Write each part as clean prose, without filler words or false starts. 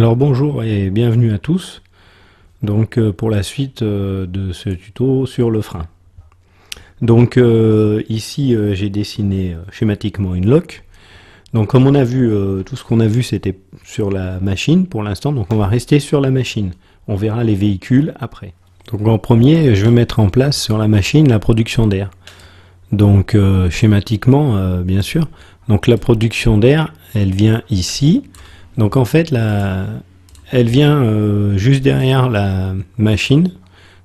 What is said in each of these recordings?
Alors bonjour et bienvenue à tous. Donc pour la suite de ce tuto sur le frein. Donc ici j'ai dessiné schématiquement une loque. Donc comme on a vu, tout ce qu'on a vu c'était sur la machine pour l'instant, donc on va rester sur la machine. On verra les véhicules après. Donc en premier, je vais mettre en place sur la machine la production d'air. Donc schématiquement, bien sûr. Donc la production d'air, elle vient ici. Donc en fait, elle vient juste derrière la machine.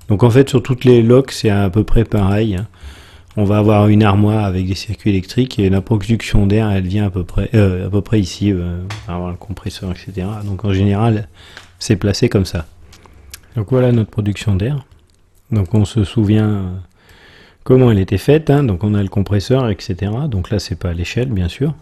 Donc en fait, sur toutes les loques, c'est à peu près pareil. On va avoir une armoire avec des circuits électriques et la production d'air, elle vient à peu près ici. On va avoir le compresseur, etc. Donc en général, c'est placé comme ça. Donc voilà notre production d'air. Donc on se souvient comment elle était faite. Donc on a le compresseur, etc. Donc là, c'est pas à l'échelle, bien sûr.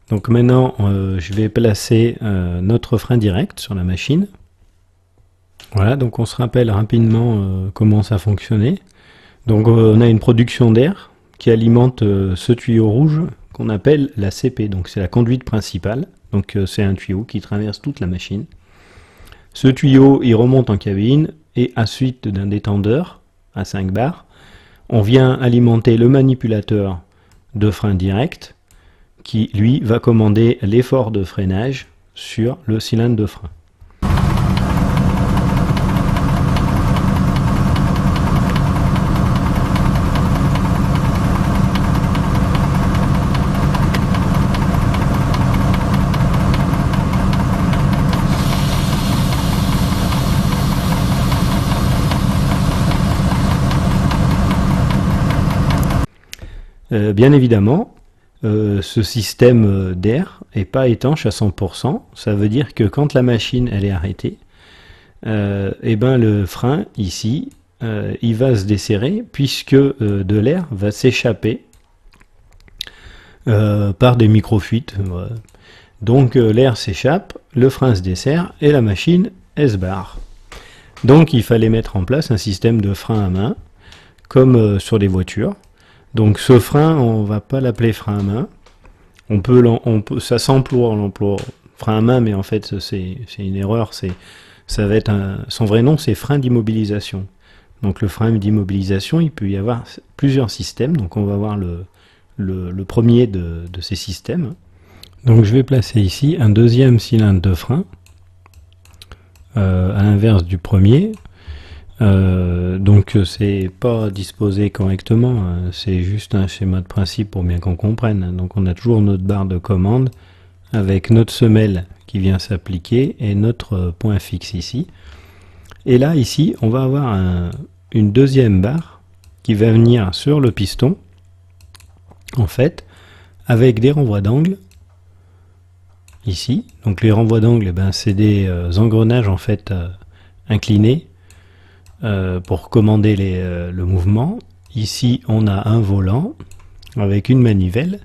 Donc maintenant, je vais placer notre frein direct sur la machine. Voilà, donc on se rappelle rapidement comment ça fonctionnait. Donc on a une production d'air qui alimente ce tuyau rouge qu'on appelle la CP. Donc c'est la conduite principale. Donc c'est un tuyau qui traverse toute la machine. Ce tuyau, il remonte en cabine et à suite d'un détendeur à 5 bars, on vient alimenter le manipulateur de frein direct qui, lui, va commander l'effort de freinage sur le cylindre de frein. Bien évidemment, ce système d'air n'est pas étanche à 100%. Ça veut dire que quand la machine elle est arrêtée, et ben le frein ici, il va se desserrer puisque de l'air va s'échapper par des micro-fuites. Donc l'air s'échappe, le frein se desserre et la machine elle se barre. Donc il fallait mettre en place un système de frein à main, comme sur des voitures. Donc ce frein, on va pas l'appeler frein à main. Ça s'emploie, on l'emploie frein à main, mais en fait c'est une erreur. Ça va être son vrai nom, c'est frein d'immobilisation. Donc le frein d'immobilisation, il peut y avoir plusieurs systèmes. Donc on va voir le premier de ces systèmes. Donc je vais placer ici un deuxième cylindre de frein à l'inverse du premier. Donc c'est pas disposé correctement, c'est juste un schéma de principe pour bien qu'on comprenne. Donc on a toujours notre barre de commande avec notre semelle qui vient s'appliquer et notre point fixe ici. Et là ici on va avoir une deuxième barre qui va venir sur le piston en fait avec des renvois d'angle ici. Donc les renvois d'angle, c'est des engrenages en fait inclinés pour commander le mouvement. Ici on a un volant avec une manivelle.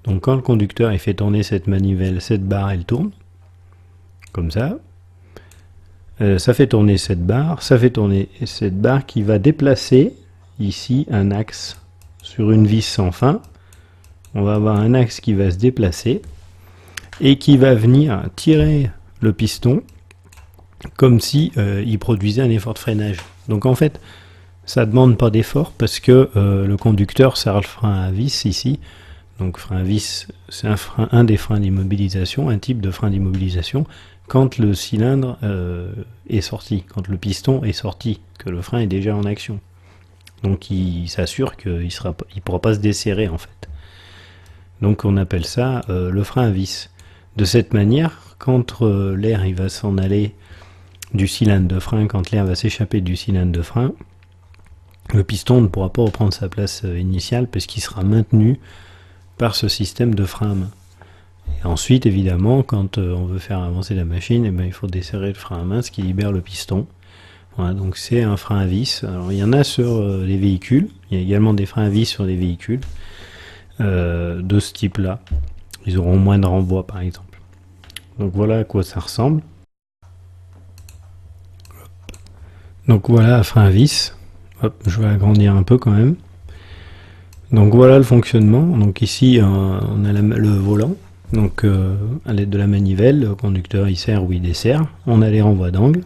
Donc quand le conducteur il fait tourner cette manivelle, cette barre elle tourne comme ça. Ça fait tourner cette barre, qui va déplacer ici un axe sur une vis sans fin. On va avoir un axe qui va se déplacer et qui va venir tirer le piston comme si il produisait un effort de freinage. Donc en fait, ça ne demande pas d'effort parce que le conducteur serre le frein à vis ici. Donc frein à vis, c'est un des freins d'immobilisation, un type de frein d'immobilisation quand le cylindre est sorti, quand le piston est sorti, que le frein est déjà en action. Donc il s'assure qu'il ne pourra pas se desserrer en fait. Donc on appelle ça le frein à vis. De cette manière, quand l'air il va s'en aller du cylindre de frein, quand l'air va s'échapper du cylindre de frein, le piston ne pourra pas reprendre sa place initiale parce qu'il sera maintenu par ce système de frein à main. Et ensuite, évidemment, quand on veut faire avancer la machine, il faut desserrer le frein à main, ce qui libère le piston. Voilà, donc c'est un frein à vis. Alors il y en a sur les véhicules, il y a également des freins à vis sur les véhicules de ce type-là. Ils auront moins de renvoi par exemple. Donc voilà à quoi ça ressemble. Donc voilà, frein à vis. Hop, je vais agrandir un peu quand même. Donc voilà le fonctionnement. Donc ici on a le volant. Donc à l'aide de la manivelle, le conducteur il serre ou il dessert. On a les renvois d'angle.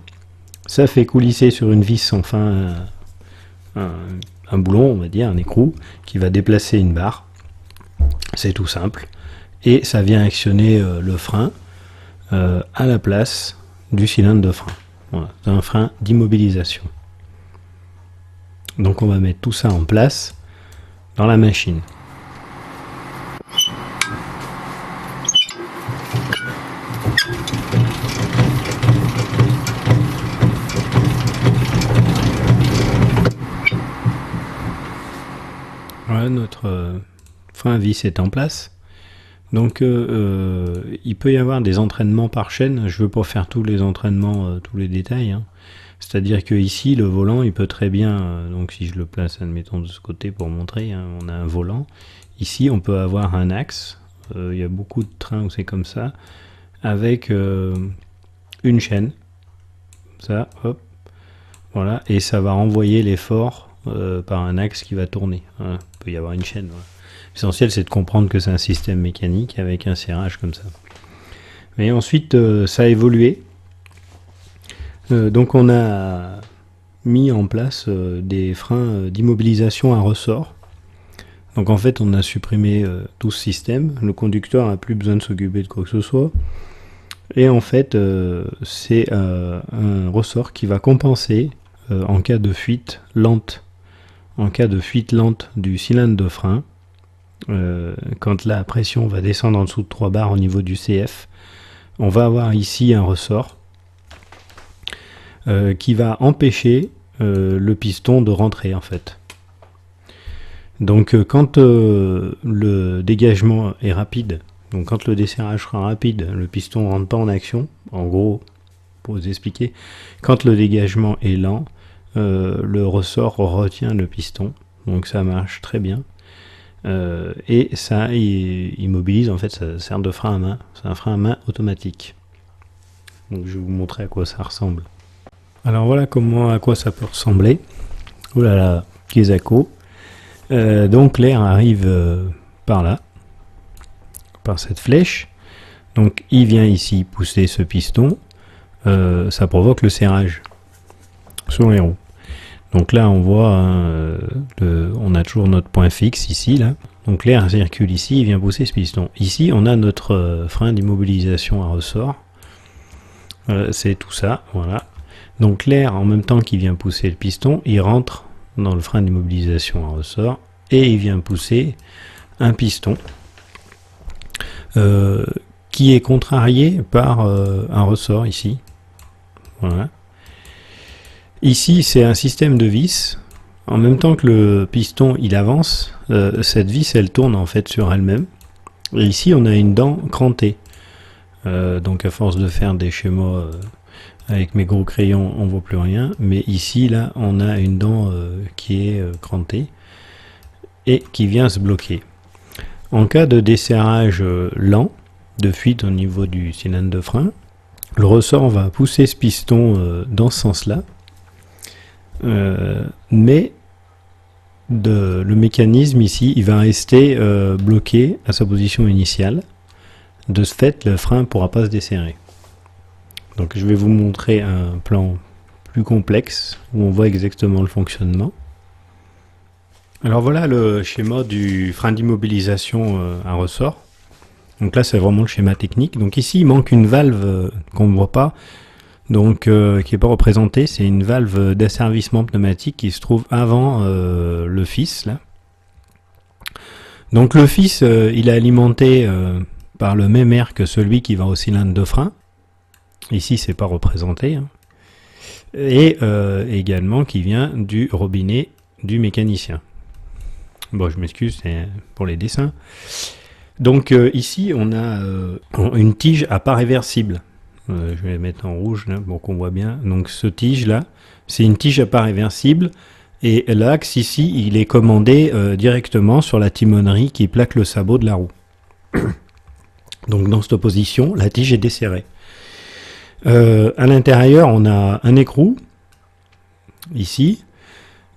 Ça fait coulisser sur une vis enfin un boulon, on va dire, un écrou, qui va déplacer une barre. C'est tout simple. Et ça vient actionner le frein à la place du cylindre de frein. Voilà, c'est un frein d'immobilisation. Donc on va mettre tout ça en place dans la machine. Voilà, notre frein à vis est en place. Donc il peut y avoir des entraînements par chaîne. Je ne veux pas faire tous les entraînements, tous les détails, hein. C'est-à-dire que ici le volant il peut très bien, donc si je le place admettons de ce côté pour montrer, hein, on a un volant. Ici on peut avoir un axe, il y a beaucoup de trains où c'est comme ça, avec une chaîne, ça, hop, voilà, et ça va renvoyer l'effort par un axe qui va tourner. Voilà. Il peut y avoir une chaîne. Voilà. L'essentiel c'est de comprendre que c'est un système mécanique avec un serrage comme ça. Mais ensuite ça a évolué. Donc on a mis en place des freins d'immobilisation à ressort. Donc en fait on a supprimé tout ce système. Le conducteur n'a plus besoin de s'occuper de quoi que ce soit. Et en fait c'est un ressort qui va compenser en cas de fuite lente. En cas de fuite lente du cylindre de frein, quand la pression va descendre en dessous de 3 bars au niveau du CF, on va avoir ici un ressort qui va empêcher le piston de rentrer en fait. Donc quand le dégagement est rapide, donc quand le desserrage sera rapide, le piston ne rentre pas en action. En gros, pour vous expliquer, quand le dégagement est lent, le ressort retient le piston, donc ça marche très bien. Et ça immobilise, en fait ça sert de frein à main, c'est un frein à main automatique. Donc je vais vous montrer à quoi ça ressemble. Alors voilà à quoi ça peut ressembler. Oh là là, Quesaco. Donc l'air arrive par là, par cette flèche. Donc il vient ici pousser ce piston. Ça provoque le serrage sur les roues. Donc là on voit, hein, on a toujours notre point fixe ici là. Donc l'air circule ici, il vient pousser ce piston. Ici on a notre frein d'immobilisation à ressort. C'est tout ça, voilà. Donc l'air, en même temps qu'il vient pousser le piston, il rentre dans le frein d'immobilisation à ressort et il vient pousser un piston qui est contrarié par un ressort ici. Voilà. Ici, c'est un système de vis. En même temps que le piston il avance, cette vis elle tourne en fait sur elle-même. Et ici, on a une dent crantée. Donc à force de faire des schémas avec mes gros crayons, on voit plus rien. Mais ici, là, on a une dent qui est crantée et qui vient se bloquer. En cas de desserrage lent, de fuite au niveau du cylindre de frein, le ressort va pousser ce piston dans ce sens-là. Mais le mécanisme ici, il va rester bloqué à sa position initiale. De ce fait, le frein ne pourra pas se desserrer. Donc je vais vous montrer un plan plus complexe où on voit exactement le fonctionnement. Alors voilà le schéma du frein d'immobilisation à ressort. Donc là c'est vraiment le schéma technique. Donc ici il manque une valve qu'on ne voit pas, donc qui n'est pas représentée. C'est une valve d'asservissement pneumatique qui se trouve avant le fils là. Donc le fils il est alimenté par le même air que celui qui va au cylindre de frein. Ici c'est pas représenté, hein. Et également qui vient du robinet du mécanicien. Bon, je m'excuse, c'est pour les dessins. Donc ici on a une tige à pas réversible. Je vais mettre en rouge là, pour qu'on voit bien. Donc ce tige là, c'est une tige à pas réversible. Et l'axe ici, il est commandé directement sur la timonerie qui plaque le sabot de la roue. Donc dans cette position, la tige est desserrée. À l'intérieur, on a un écrou ici,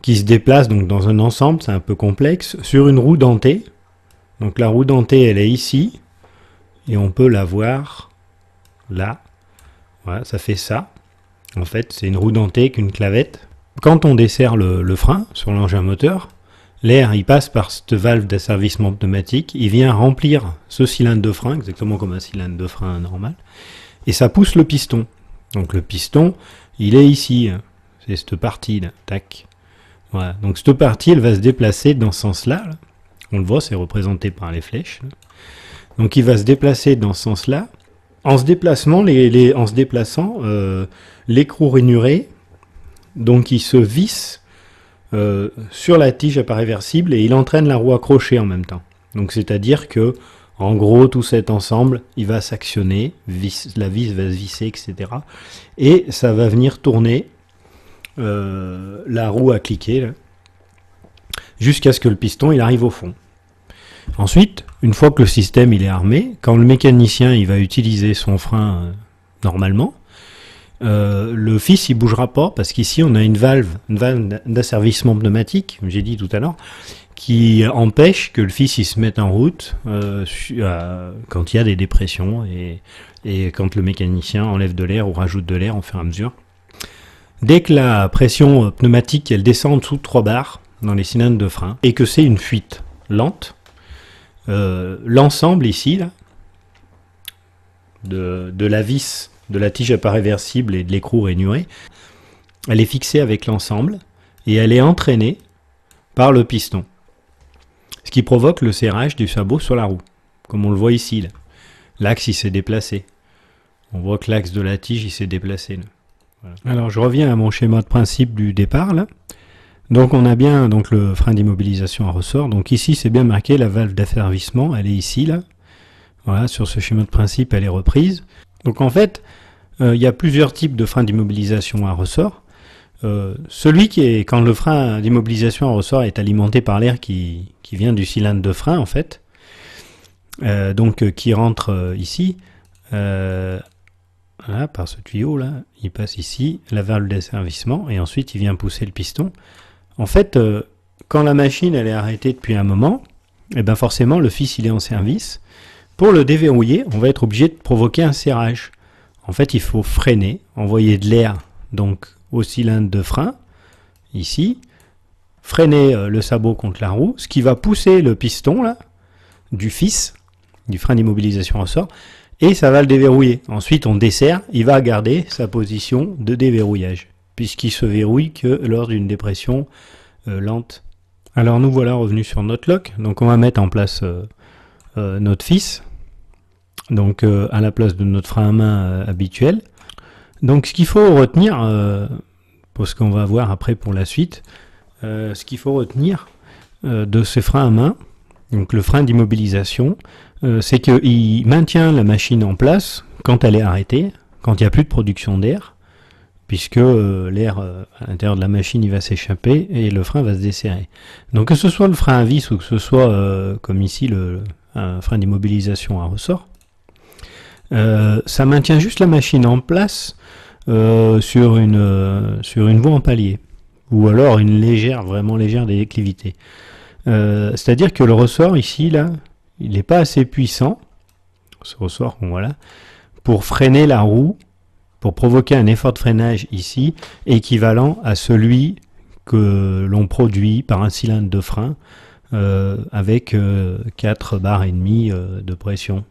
qui se déplace donc dans un ensemble, c'est un peu complexe, sur une roue dentée. Donc la roue dentée, elle est ici, et on peut la voir là. Voilà, ça fait ça. En fait, c'est une roue dentée avec une clavette. Quand on desserre le frein sur l'engin moteur, l'air, il passe par cette valve d'asservissement pneumatique, il vient remplir ce cylindre de frein, exactement comme un cylindre de frein normal, et ça pousse le piston. Donc le piston, il est ici, c'est cette partie-là, tac. Voilà. Donc cette partie, elle va se déplacer dans ce sens-là. Là. On le voit, c'est représenté par les flèches. Là. Donc il va se déplacer dans ce sens-là. En se déplaçant, l'écrou rainuré, donc il se visse sur la tige à pas réversible et il entraîne la roue accrochée en même temps. Donc c'est-à-dire que, en gros, tout cet ensemble, il va s'actionner, la vis va se visser, etc. Et ça va venir tourner la roue à cliquer jusqu'à ce que le piston il arrive au fond. Ensuite, une fois que le système il est armé, quand le mécanicien il va utiliser son frein normalement, le fils il bougera pas parce qu'ici on a une valve d'asservissement pneumatique, comme j'ai dit tout à l'heure, qui empêche que le fils il se mette en route quand il y a des dépressions et quand le mécanicien enlève de l'air ou rajoute de l'air au fur et à mesure. Dès que la pression pneumatique elle descend en dessous de 3 bars dans les cylindres de frein et que c'est une fuite lente, l'ensemble ici là, de la vis, de la tige à pas réversible et de l'écrou rainuré, elle est fixée avec l'ensemble et elle est entraînée par le piston. Ce qui provoque le serrage du sabot sur la roue, comme on le voit ici. L'axe il s'est déplacé. On voit que l'axe de la tige il s'est déplacé. Là. Voilà. Alors je reviens à mon schéma de principe du départ là. Donc on a bien donc le frein d'immobilisation à ressort. Donc ici c'est bien marqué la valve d'asservissement, elle est ici là. Voilà, sur ce schéma de principe elle est reprise. Donc en fait il y a plusieurs types de freins d'immobilisation à ressort. Celui qui est quand le frein d'immobilisation à ressort est alimenté par l'air qui vient du cylindre de frein en fait, donc qui rentre ici. Voilà, par ce tuyau là, il passe ici, la valve d'asservissement, et ensuite il vient pousser le piston. En fait, quand la machine elle est arrêtée depuis un moment, et ben forcément le fils il est en service. Pour le déverrouiller, on va être obligé de provoquer un serrage. En fait, il faut freiner, envoyer de l'air donc au cylindre de frein, ici, freiner le sabot contre la roue, ce qui va pousser le piston là, du fils, du frein d'immobilisation à ressort, et ça va le déverrouiller. Ensuite, on desserre, il va garder sa position de déverrouillage, puisqu'il se verrouille que lors d'une dépression lente. Alors nous voilà revenus sur notre lock, donc on va mettre en place notre fils, donc à la place de notre frein à main habituel. Donc ce qu'il faut retenir, pour ce qu'on va voir après pour la suite, ce qu'il faut retenir de ces freins à main, donc le frein d'immobilisation, c'est qu'il maintient la machine en place quand elle est arrêtée, quand il n'y a plus de production d'air, puisque l'air à l'intérieur de la machine il va s'échapper et le frein va se desserrer. Donc que ce soit le frein à vis ou que ce soit comme ici un frein d'immobilisation à ressort, ça maintient juste la machine en place sur une voie en palier, ou alors une légère, vraiment légère déclivité. C'est-à-dire que le ressort ici, là, il n'est pas assez puissant, ce ressort, voilà, pour freiner la roue, pour provoquer un effort de freinage ici, équivalent à celui que l'on produit par un cylindre de frein avec 4 bars et demi de pression.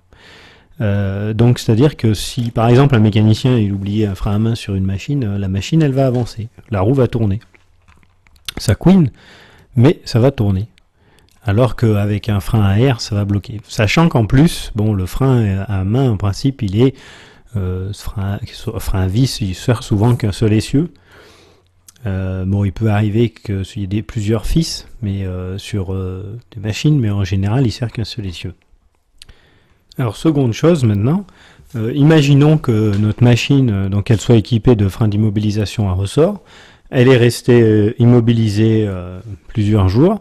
Donc c'est-à-dire que si par exemple un mécanicien il oubliait un frein à main sur une machine, la machine elle va avancer, la roue va tourner. Ça couine, mais ça va tourner. Alors qu'avec un frein à air, ça va bloquer. Sachant qu'en plus, bon, le frein à main, en principe, il est frein à vis, il sert souvent qu'un seul essieu. Bon, il peut arriver qu'il y ait plusieurs fils, mais sur des machines, mais en général, il sert qu'un seul essieu. Alors, seconde chose maintenant, imaginons que notre machine, donc elle soit équipée de freins d'immobilisation à ressort, elle est restée immobilisée plusieurs jours.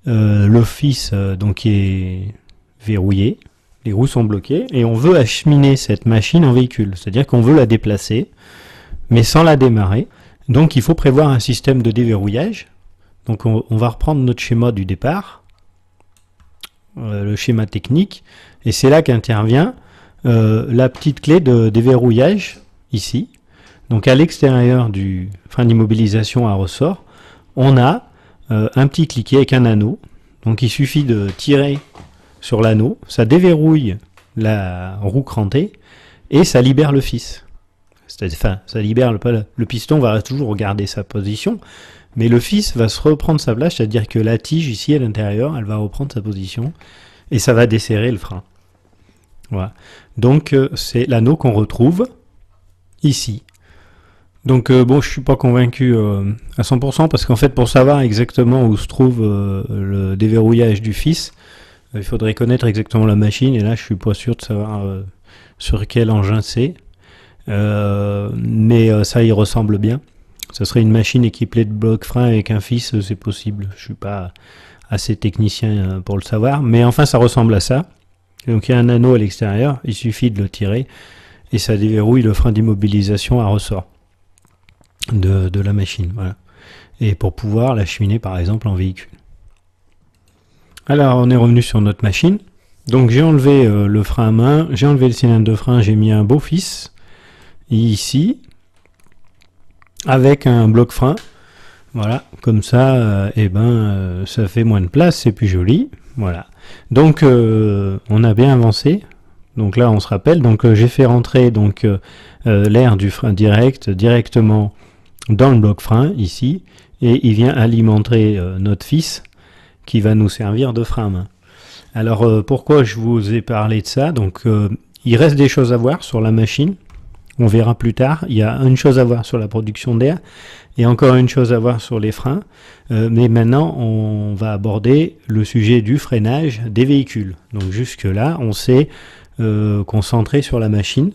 Le fils donc est verrouillé, les roues sont bloquées et on veut acheminer cette machine en véhicule, c'est-à-dire qu'on veut la déplacer mais sans la démarrer. Donc il faut prévoir un système de déverrouillage. Donc on va reprendre notre schéma du départ, le schéma technique, et c'est là qu'intervient la petite clé de déverrouillage, ici. Donc à l'extérieur du frein d'immobilisation à ressort, on a un petit cliquet avec un anneau. Donc il suffit de tirer sur l'anneau, ça déverrouille la roue crantée et ça libère le fils. Enfin, ça libère le piston va toujours garder sa position, mais le fils va se reprendre sa place, c'est-à-dire que la tige ici à l'intérieur, elle va reprendre sa position et ça va desserrer le frein. Voilà. Donc c'est l'anneau qu'on retrouve ici. Donc bon, je suis pas convaincu à 100% parce qu'en fait pour savoir exactement où se trouve le déverrouillage du fils, il faudrait connaître exactement la machine et là je suis pas sûr de savoir sur quel engin c'est. Mais ça y ressemble bien. Ça serait une machine équipée de bloc frein avec un fils, c'est possible. Je suis pas assez technicien pour le savoir, mais enfin ça ressemble à ça. Donc il y a un anneau à l'extérieur, il suffit de le tirer et ça déverrouille le frein d'immobilisation à ressort de la machine. Voilà. Et pour pouvoir l'acheminer par exemple en véhicule. Alors on est revenu sur notre machine. Donc j'ai enlevé le frein à main, j'ai enlevé le cylindre de frein, j'ai mis un beau fils ici avec un bloc frein. Voilà, comme ça, ça fait moins de place, c'est plus joli. Voilà. Donc on a bien avancé. Donc là on se rappelle. Donc j'ai fait rentrer l'air du frein directement dans le bloc frein ici, et il vient alimenter notre fils qui va nous servir de frein à main. Alors pourquoi je vous ai parlé de ça? Donc il reste des choses à voir sur la machine. On verra plus tard. Il y a une chose à voir sur la production d'air et encore une chose à voir sur les freins. Mais maintenant, on va aborder le sujet du freinage des véhicules. Donc jusque-là, on s'est concentré sur la machine.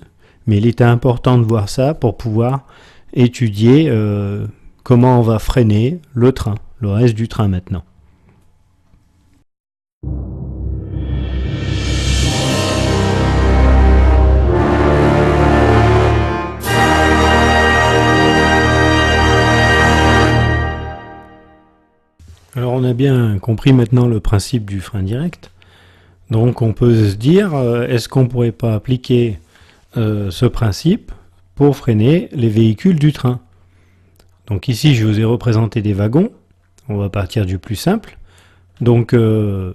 Mais il était important de voir ça pour pouvoir étudier comment on va freiner le train, le reste du train maintenant. Alors on a bien compris maintenant le principe du frein direct. Donc on peut se dire, est-ce qu'on ne pourrait pas appliquer ce principe pour freiner les véhicules du train? Donc ici je vous ai représenté des wagons. On va partir du plus simple. Donc on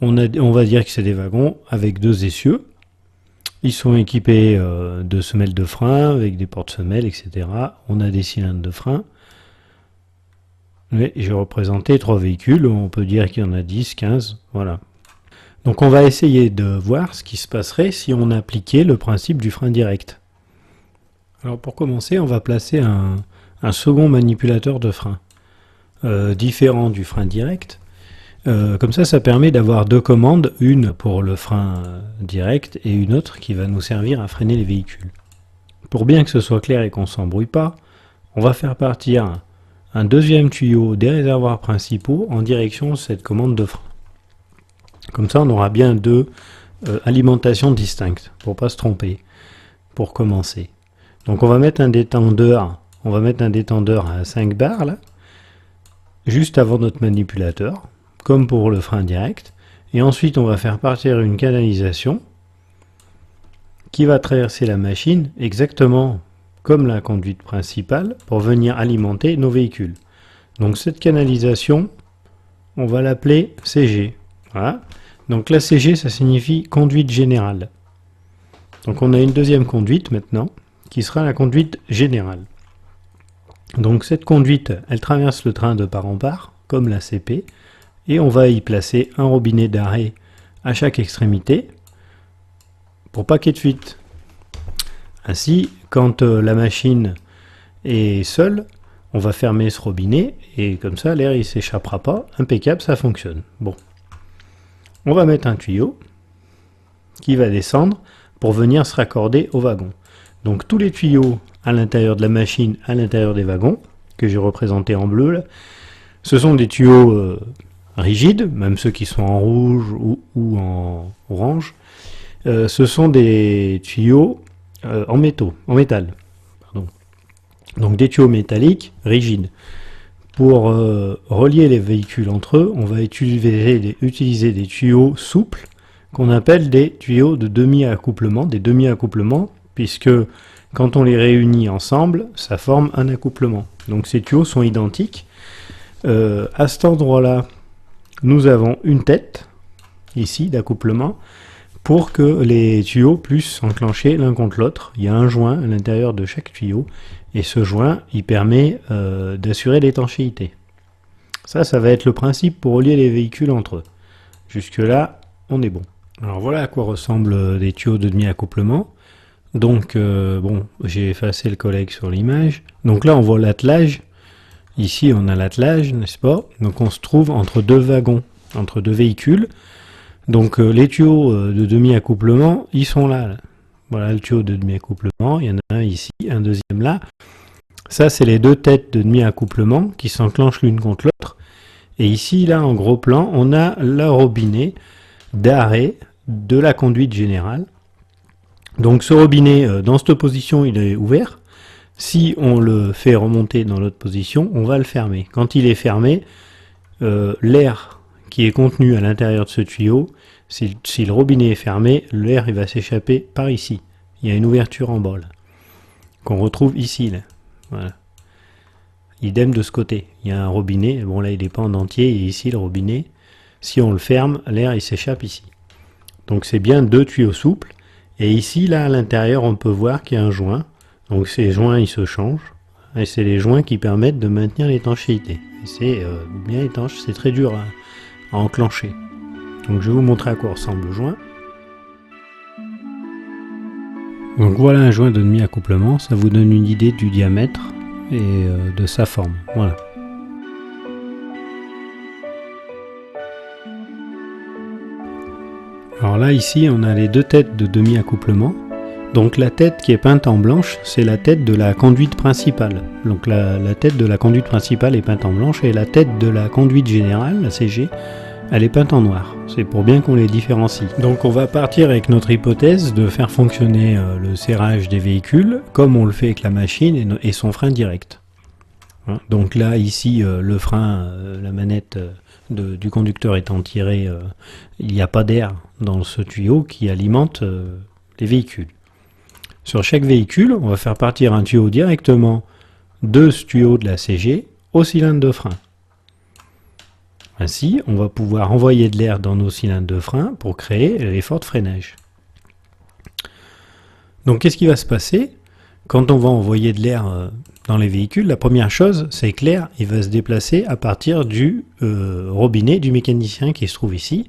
va dire que c'est des wagons avec deux essieux. Ils sont équipés de semelles de frein, avec des porte-semelles, etc. On a des cylindres de frein. Mais j'ai représenté 3 véhicules, on peut dire qu'il y en a 10, 15, voilà. Donc on va essayer de voir ce qui se passerait si on appliquait le principe du frein direct. Alors pour commencer, on va placer un second manipulateur de frein, différent du frein direct. Comme ça permet d'avoir deux commandes, une pour le frein direct et une autre qui va nous servir à freiner les véhicules. Pour bien que ce soit clair et qu'on ne s'embrouille pas, on va faire partir un deuxième tuyau des réservoirs principaux en direction de cette commande de frein. Comme ça, on aura bien deux alimentations distinctes, pour pas se tromper, pour commencer. Donc on va mettre un détendeur à 5 bars, là, juste avant notre manipulateur, comme pour le frein direct. Et ensuite, on va faire partir une canalisation qui va traverser la machine exactement comme la conduite principale pour venir alimenter nos véhicules. Donc cette canalisation, on va l'appeler CG. Voilà. Donc la CG, ça signifie conduite générale. Donc on a une deuxième conduite maintenant, qui sera la conduite générale. Donc cette conduite, elle traverse le train de part en part, comme la CP, et on va y placer un robinet d'arrêt à chaque extrémité, pour pas qu'il y ait de fuite. Ainsi, quand la machine est seule, on va fermer ce robinet et comme ça l'air il s'échappera pas. Impeccable, ça fonctionne. Bon, on va mettre un tuyau qui va descendre pour venir se raccorder au wagon. Donc tous les tuyaux à l'intérieur de la machine, à l'intérieur des wagons, que j'ai représentés en bleu, là, ce sont des tuyaux rigides, même ceux qui sont en rouge ou en orange. Ce sont des tuyaux en métal. Pardon. Donc des tuyaux métalliques rigides. Pour relier les véhicules entre eux, on va utiliser des tuyaux souples qu'on appelle des tuyaux de demi-accouplement, des demi-accouplements, puisque quand on les réunit ensemble, ça forme un accouplement. Donc ces tuyaux sont identiques. À cet endroit-là, nous avons une tête, ici, d'accouplement, pour que les tuyaux puissent s'enclencher l'un contre l'autre. Il y a un joint à l'intérieur de chaque tuyau, et ce joint, il permet d'assurer l'étanchéité. Ça va être le principe pour relier les véhicules entre eux. Jusque-là, on est bon. Alors voilà à quoi ressemblent des tuyaux de demi-accouplement. Donc, bon, j'ai effacé le collègue sur l'image. Donc là, on voit l'attelage. Ici, on a l'attelage, n'est-ce pas? Donc on se trouve entre deux wagons, entre deux véhicules. Donc les tuyaux de demi-accouplement, ils sont là. Voilà le tuyau de demi-accouplement. Il y en a un ici, un deuxième là. Ça, c'est les deux têtes de demi-accouplement qui s'enclenchent l'une contre l'autre. Et ici, là, en gros plan, on a le robinet d'arrêt de la conduite générale. Donc ce robinet, dans cette position, il est ouvert. Si on le fait remonter dans l'autre position, on va le fermer. Quand il est fermé, l'air qui est contenu à l'intérieur de ce tuyau, si le robinet est fermé, l'air il va s'échapper par ici. Il y a une ouverture en bas, là, qu'on retrouve ici. Là. Voilà. Idem de ce côté. Il y a un robinet. Bon, là, il n'est pas en entier. Et ici, le robinet, si on le ferme, l'air il s'échappe ici. Donc c'est bien deux tuyaux souples. Et ici, là, à l'intérieur, on peut voir qu'il y a un joint. Donc ces joints, ils se changent. Et c'est les joints qui permettent de maintenir l'étanchéité. C'est bien étanche, c'est très dur à enclencher. Donc je vais vous montrer à quoi ressemble le joint. Donc voilà un joint de demi-accouplement. Ça vous donne une idée du diamètre et de sa forme. Voilà. Alors là, ici, on a les deux têtes de demi-accouplement. Donc la tête qui est peinte en blanche, c'est la tête de la conduite principale. Donc la tête de la conduite principale est peinte en blanche et la tête de la conduite générale, la CG, elle est peinte en noir. C'est pour bien qu'on les différencie. Donc on va partir avec notre hypothèse de faire fonctionner le serrage des véhicules comme on le fait avec la machine et son frein direct. Donc là, ici, le frein, la manette du conducteur étant tirée, il n'y a pas d'air dans ce tuyau qui alimente les véhicules. Sur chaque véhicule, on va faire partir un tuyau directement de ce tuyau de la CG au cylindre de frein. Ainsi, on va pouvoir envoyer de l'air dans nos cylindres de frein pour créer l'effort de freinage. Donc qu'est-ce qui va se passer quand on va envoyer de l'air dans les véhicules? La première chose, c'est que l'air il va se déplacer à partir du robinet du mécanicien qui se trouve ici.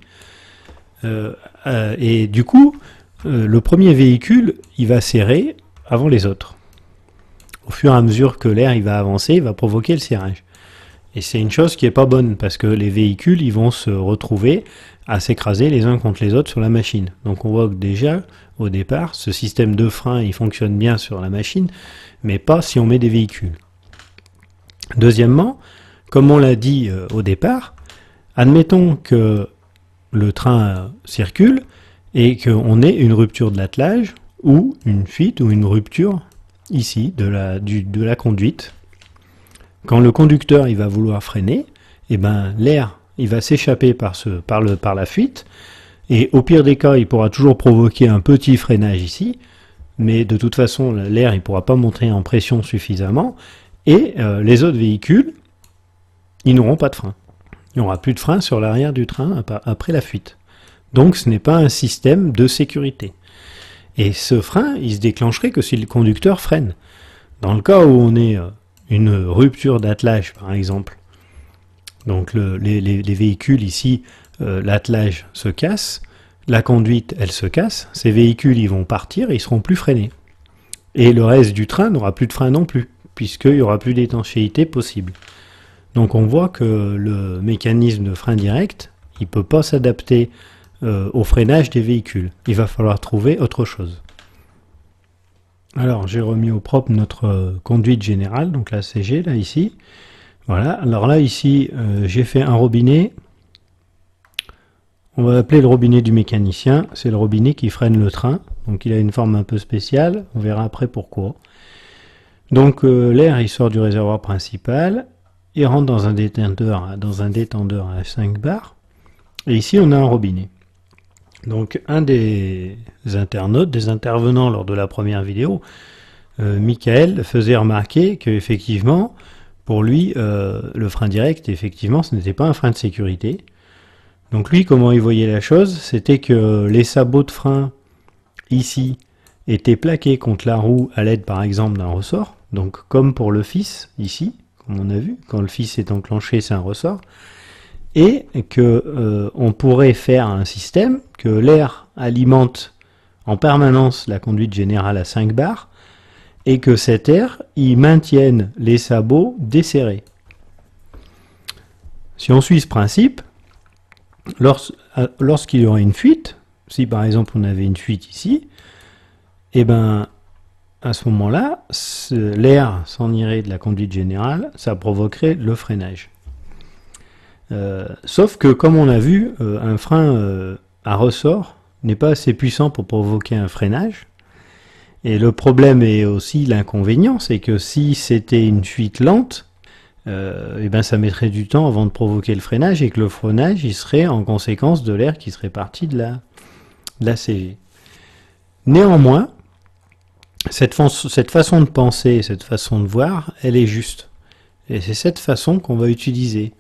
Et du coup, le premier véhicule, il va serrer avant les autres. Au fur et à mesure que l'air il va avancer, il va provoquer le serrage. Et c'est une chose qui n'est pas bonne, parce que les véhicules ils vont se retrouver à s'écraser les uns contre les autres sur la machine. Donc on voit que déjà, au départ, ce système de frein il fonctionne bien sur la machine, mais pas si on met des véhicules. Deuxièmement, comme on l'a dit au départ, admettons que le train circule, et qu'on ait une rupture de l'attelage ou une fuite ou une rupture ici de la conduite. Quand le conducteur il va vouloir freiner, et ben l'air il va s'échapper par la fuite et au pire des cas il pourra toujours provoquer un petit freinage ici, mais de toute façon l'air il pourra pas monter en pression suffisamment et les autres véhicules ils n'auront pas de frein. Il n'y aura plus de frein sur l'arrière du train après la fuite. Donc ce n'est pas un système de sécurité. Et ce frein, il se déclencherait que si le conducteur freine. Dans le cas où on ait une rupture d'attelage, par exemple, donc les véhicules ici, l'attelage se casse, la conduite, elle se casse, ces véhicules, ils vont partir et ils seront plus freinés. Et le reste du train n'aura plus de frein non plus, puisqu'il n'y aura plus d'étanchéité possible. Donc on voit que le mécanisme de frein direct, il ne peut pas s'adapter au freinage des véhicules. Il va falloir trouver autre chose. Alors j'ai remis au propre notre conduite générale, donc la CG là ici. Voilà, alors là ici j'ai fait un robinet. On va l'appeler le robinet du mécanicien, c'est le robinet qui freine le train. Donc il a une forme un peu spéciale, on verra après pourquoi. Donc l'air il sort du réservoir principal, il rentre dans un détendeur à 5 bars, et ici on a un robinet. Donc un des internautes, des intervenants lors de la première vidéo, Michael, faisait remarquer qu'effectivement, pour lui, le frein direct, effectivement, ce n'était pas un frein de sécurité. Donc lui, comment il voyait la chose, c'était que les sabots de frein, ici, étaient plaqués contre la roue à l'aide, par exemple, d'un ressort. Donc comme pour le fils, ici, comme on a vu, quand le fils est enclenché, c'est un ressort. Et que on pourrait faire un système, que l'air alimente en permanence la conduite générale à 5 bars, et que cet air, il maintienne les sabots desserrés. Si on suit ce principe, lorsqu'il y aurait une fuite, si par exemple on avait une fuite ici, et ben à ce moment-là, l'air s'en irait de la conduite générale, ça provoquerait le freinage. Sauf que comme on a vu, un frein à ressort n'est pas assez puissant pour provoquer un freinage. Et le problème est aussi l'inconvénient, c'est que si c'était une fuite lente, et ben ça mettrait du temps avant de provoquer le freinage, et que le freinage il serait en conséquence de l'air qui serait parti de la CG. Néanmoins, cette façon de penser, cette façon de voir, elle est juste. Et c'est cette façon qu'on va utiliser.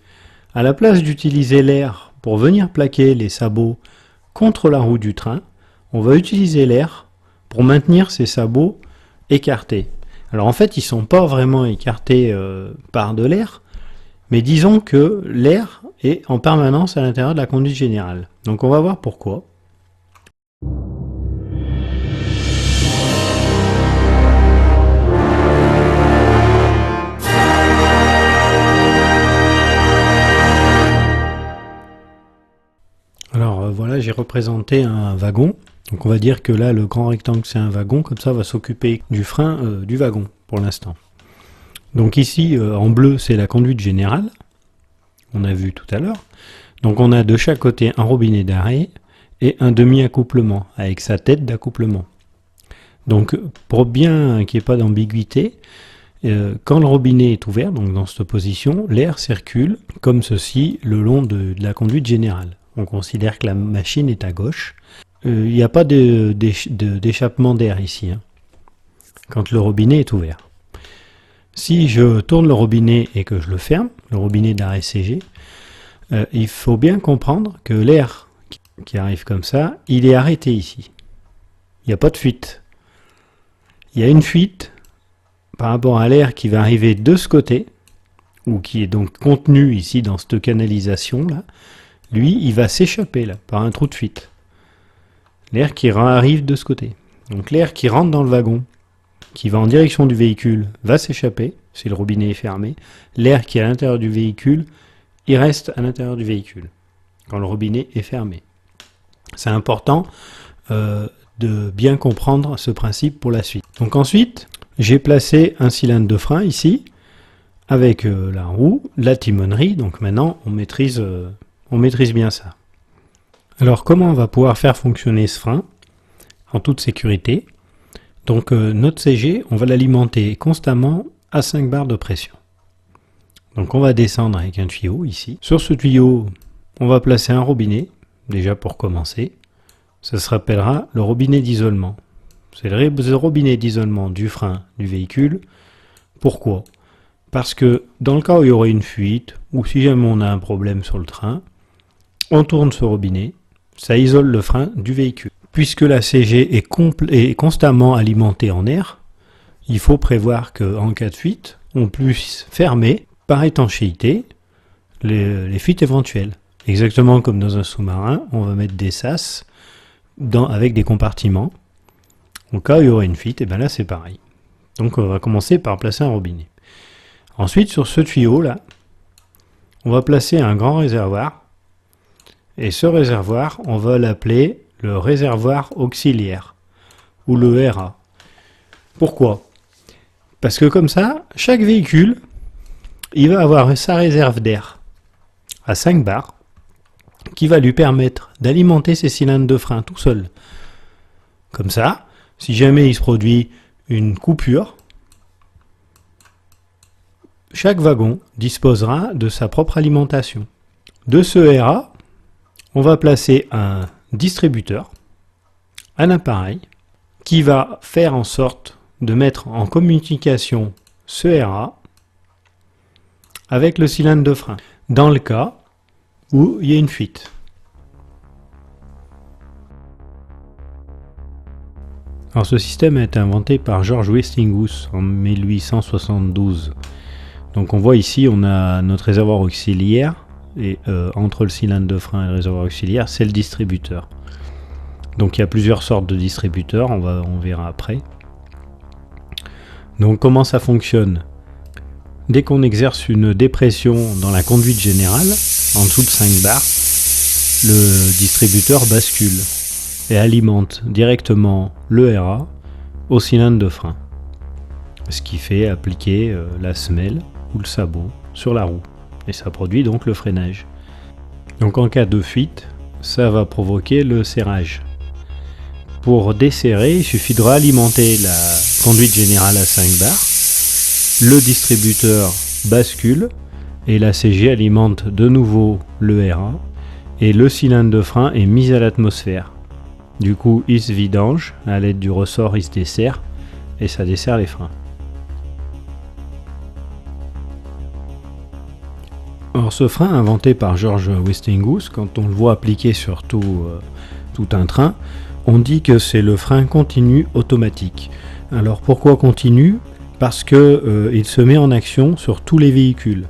À la place d'utiliser l'air pour venir plaquer les sabots contre la roue du train, on va utiliser l'air pour maintenir ces sabots écartés. Alors en fait, ils ne sont pas vraiment écartés par de l'air, mais disons que l'air est en permanence à l'intérieur de la conduite générale. Donc on va voir pourquoi. Alors voilà, j'ai représenté un wagon. Donc on va dire que là, le grand rectangle, c'est un wagon. Comme ça, on va s'occuper du frein du wagon pour l'instant. Donc ici, en bleu, c'est la conduite générale. On a vu tout à l'heure. Donc on a de chaque côté un robinet d'arrêt et un demi-accouplement avec sa tête d'accouplement. Donc pour bien qu'il n'y ait pas d'ambiguïté, quand le robinet est ouvert, donc dans cette position, l'air circule comme ceci le long de la conduite générale. On considère que la machine est à gauche. Il n'y a pas d'échappement d'air ici, hein, quand le robinet est ouvert. Si je tourne le robinet et que je le ferme, le robinet d'arrêt CG, il faut bien comprendre que l'air qui arrive comme ça, il est arrêté ici. Il n'y a pas de fuite. Il y a une fuite par rapport à l'air qui va arriver de ce côté, ou qui est donc contenu ici dans cette canalisation là. Lui, il va s'échapper là, par un trou de fuite. L'air qui arrive de ce côté. Donc l'air qui rentre dans le wagon, qui va en direction du véhicule, va s'échapper, si le robinet est fermé. L'air qui est à l'intérieur du véhicule, il reste à l'intérieur du véhicule, quand le robinet est fermé. C'est important de bien comprendre ce principe pour la suite. Donc ensuite, j'ai placé un cylindre de frein ici, avec la roue, la timonerie. Donc maintenant, on maîtrise bien ça. Alors comment on va pouvoir faire fonctionner ce frein en toute sécurité? Donc notre CG, on va l'alimenter constamment à 5 bars de pression. Donc on va descendre avec un tuyau ici. Sur ce tuyau, on va placer un robinet, déjà pour commencer. Ça se rappellera le robinet d'isolement. C'est le robinet d'isolement du frein du véhicule. Pourquoi? Parce que dans le cas où il y aurait une fuite, ou si jamais on a un problème sur le train, on tourne ce robinet, ça isole le frein du véhicule. Puisque la CG est constamment alimentée en air, il faut prévoir qu'en cas de fuite, on puisse fermer par étanchéité les fuites éventuelles. Exactement comme dans un sous-marin, on va mettre des sas avec des compartiments. Au cas où il y aurait une fuite, et bien là c'est pareil. Donc on va commencer par placer un robinet. Ensuite, sur ce tuyau là, on va placer un grand réservoir. Et ce réservoir, on va l'appeler le réservoir auxiliaire, ou le RA. Pourquoi? Parce que comme ça, chaque véhicule, il va avoir sa réserve d'air à 5 bars, qui va lui permettre d'alimenter ses cylindres de frein tout seul. Comme ça, si jamais il se produit une coupure, Chaque wagon disposera de sa propre alimentation. De ce RA, on va placer un distributeur, un appareil, qui va faire en sorte de mettre en communication ce RA avec le cylindre de frein, dans le cas où il y a une fuite. Alors ce système a été inventé par George Westinghouse en 1872. Donc on voit ici, on a notre réservoir auxiliaire, et entre le cylindre de frein et le réservoir auxiliaire, c'est le distributeur. Donc il y a plusieurs sortes de distributeurs, on verra après. Donc comment ça fonctionne? Dès qu'on exerce une dépression dans la conduite générale, en dessous de 5 bars, le distributeur bascule et alimente directement le RA au cylindre de frein, ce qui fait appliquer la semelle ou le sabot sur la roue, et ça produit donc le freinage. Donc en cas de fuite, ça va provoquer le serrage. Pour desserrer, il suffit de réalimenter la conduite générale à 5 bars, le distributeur bascule et la CG alimente de nouveau le RA et le cylindre de frein est mis à l'atmosphère. Du coup, il se vidange, à l'aide du ressort, il se dessert et ça dessert les freins. Alors ce frein inventé par George Westinghouse, quand on le voit appliqué sur tout un train, on dit que c'est le frein continu automatique. Alors pourquoi continu? Parce que il se met en action sur tous les véhicules.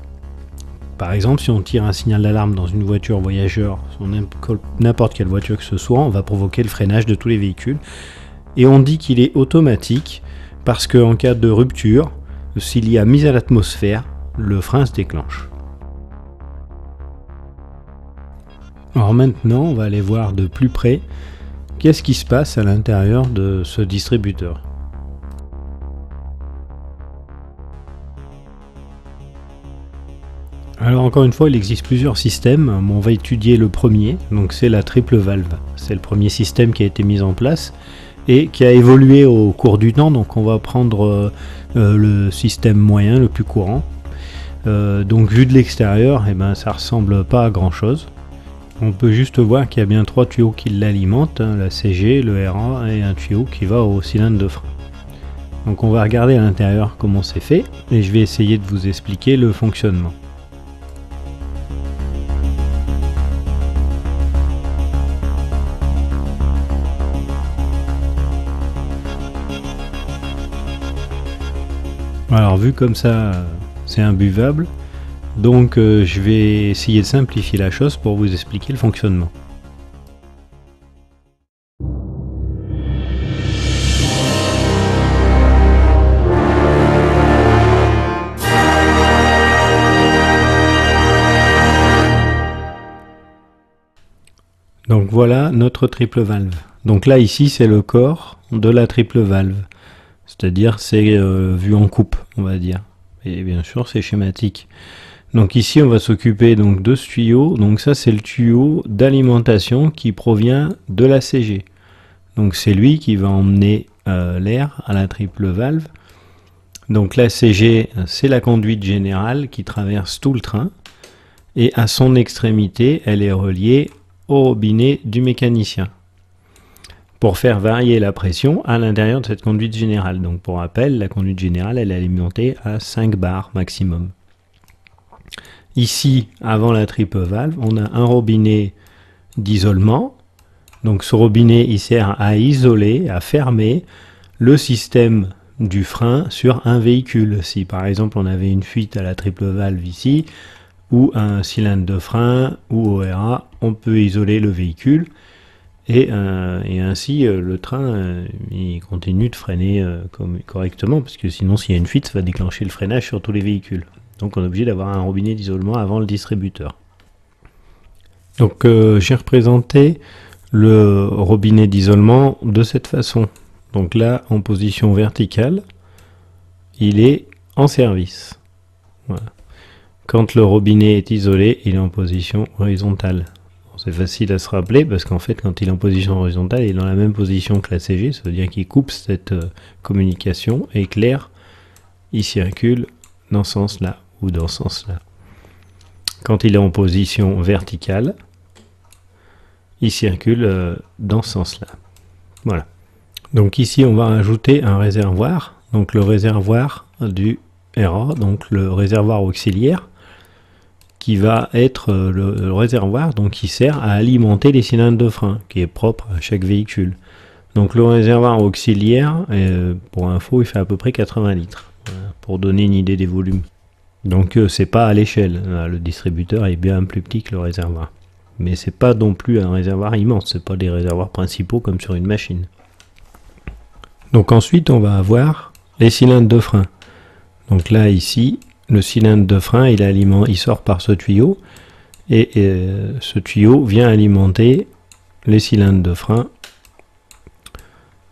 Par exemple, si on tire un signal d'alarme dans une voiture voyageur, sur n'importe quelle voiture que ce soit, on va provoquer le freinage de tous les véhicules. Et on dit qu'il est automatique parce qu'en cas de rupture, s'il y a mise à l'atmosphère, le frein se déclenche. Alors maintenant, on va aller voir de plus près qu'est-ce qui se passe à l'intérieur de ce distributeur. Alors encore une fois, il existe plusieurs systèmes, on va étudier le premier, donc c'est la triple valve. C'est le premier système qui a été mis en place et qui a évolué au cours du temps, donc on va prendre le système moyen, le plus courant. Donc vu de l'extérieur, ça ressemble pas à grand chose. On peut juste voir qu'il y a bien 3 tuyaux qui l'alimentent, la CG, le RA et un tuyau qui va au cylindre de frein. Donc on va regarder à l'intérieur comment c'est fait et je vais essayer de vous expliquer le fonctionnement. Alors vu comme ça, c'est imbuvable, donc je vais essayer de simplifier la chose pour vous expliquer le fonctionnement. Donc voilà notre triple valve. Donc là ici c'est le corps de la triple valve. C'est-à-dire c'est vu en coupe, on va dire. Et bien sûr c'est schématique. Donc ici on va s'occuper donc de ce tuyau. Donc ça c'est le tuyau d'alimentation qui provient de la CG. Donc c'est lui qui va emmener l'air à la triple valve. Donc la CG c'est la conduite générale qui traverse tout le train. Et à son extrémité elle est reliée au robinet du mécanicien, pour faire varier la pression à l'intérieur de cette conduite générale. Donc pour rappel, la conduite générale elle est alimentée à 5 bars maximum. Ici, avant la triple valve, on a un robinet d'isolement. Donc ce robinet il sert à isoler, à fermer le système du frein sur un véhicule. Si par exemple on avait une fuite à la triple valve ici, ou un cylindre de frein, ou au RA, on peut isoler le véhicule. Et ainsi le train il continue de freiner correctement, parce que sinon s'il y a une fuite ça va déclencher le freinage sur tous les véhicules. Donc on est obligé d'avoir un robinet d'isolement avant le distributeur. Donc j'ai représenté le robinet d'isolement de cette façon. Donc là en position verticale, il est en service. Voilà. Quand le robinet est isolé, il est en position horizontale. C'est facile à se rappeler parce qu'en fait quand il est en position horizontale, il est dans la même position que la CG, ça veut dire qu'il coupe cette communication et que l'air il circule dans ce sens là. ou dans ce sens-là. Quand il est en position verticale, il circule dans ce sens-là. Voilà. Donc ici, on va ajouter un réservoir. Donc le réservoir du RA, donc le réservoir auxiliaire, qui va être le réservoir donc qui sert à alimenter les cylindres de frein, qui est propre à chaque véhicule. Donc le réservoir auxiliaire, pour info, il fait à peu près 80 litres, pour donner une idée des volumes. Donc c'est pas à l'échelle, le distributeur est bien plus petit que le réservoir. Mais c'est pas non plus un réservoir immense, c'est pas des réservoirs principaux comme sur une machine. Donc ensuite on va avoir les cylindres de frein. Donc là ici, le cylindre de frein il sort par ce tuyau, et ce tuyau vient alimenter les cylindres de frein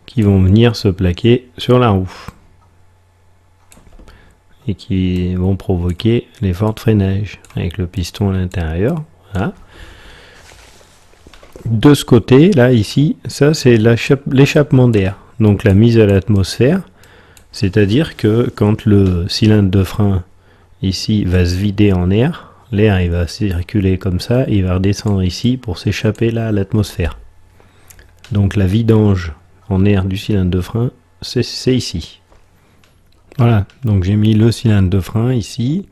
qui vont venir se plaquer sur la roue et qui vont provoquer l'effort de freinage avec le piston à l'intérieur. Voilà. De ce côté, là, ici, ça c'est l'échappement d'air, donc la mise à l'atmosphère, c'est-à-dire que quand le cylindre de frein ici va se vider en air, l'air il va circuler comme ça, il va redescendre ici pour s'échapper là à l'atmosphère. Donc la vidange en air du cylindre de frein, c'est ici. Voilà, donc j'ai mis le cylindre de frein ici.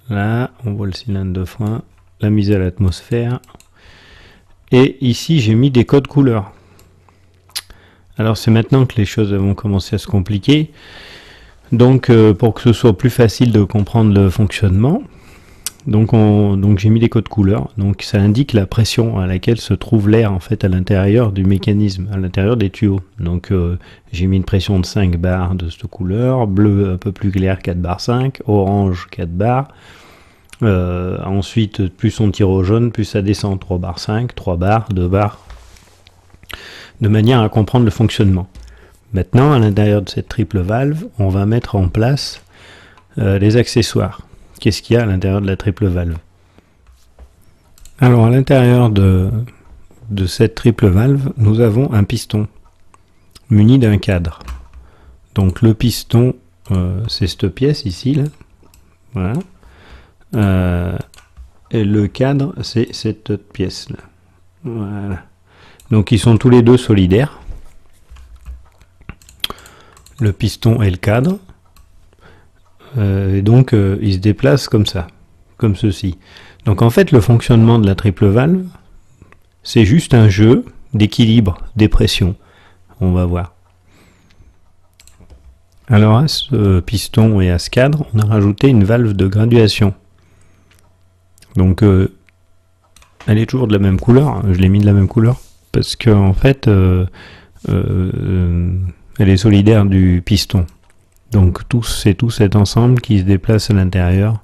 Là, on voit le cylindre de frein, la mise à l'atmosphère. Et ici, j'ai mis des codes couleurs. Alors c'est maintenant que les choses vont commencer à se compliquer. Donc pour que ce soit plus facile de comprendre le fonctionnement, donc j'ai mis des codes couleurs. Donc ça indique la pression à laquelle se trouve l'air en fait à l'intérieur du mécanisme, à l'intérieur des tuyaux. Donc j'ai mis une pression de 5 bars de cette couleur, bleu un peu plus clair 4 bars 5, orange 4 bars. Ensuite plus on tire au jaune, plus ça descend, 3 bars 5, 3 bars, 2 bars, de manière à comprendre le fonctionnement. Maintenant, à l'intérieur de cette triple valve, on va mettre en place les accessoires. Qu'est-ce qu'il y a à l'intérieur de la triple valve? Alors, à l'intérieur de cette triple valve, nous avons un piston muni d'un cadre. Donc, le piston, c'est cette pièce ici, là. Voilà. Et le cadre, c'est cette pièce-là. Voilà. Donc, ils sont tous les deux solidaires. Le piston et le cadre. Et donc il se déplace comme ça, comme ceci. Donc en fait le fonctionnement de la triple valve, c'est juste un jeu d'équilibre des pressions. On va voir. Alors à ce piston et à ce cadre, on a rajouté une valve de graduation. Donc elle est toujours de la même couleur, je l'ai mis de la même couleur, parce que en fait elle est solidaire du piston. Donc c'est tout cet ensemble qui se déplace à l'intérieur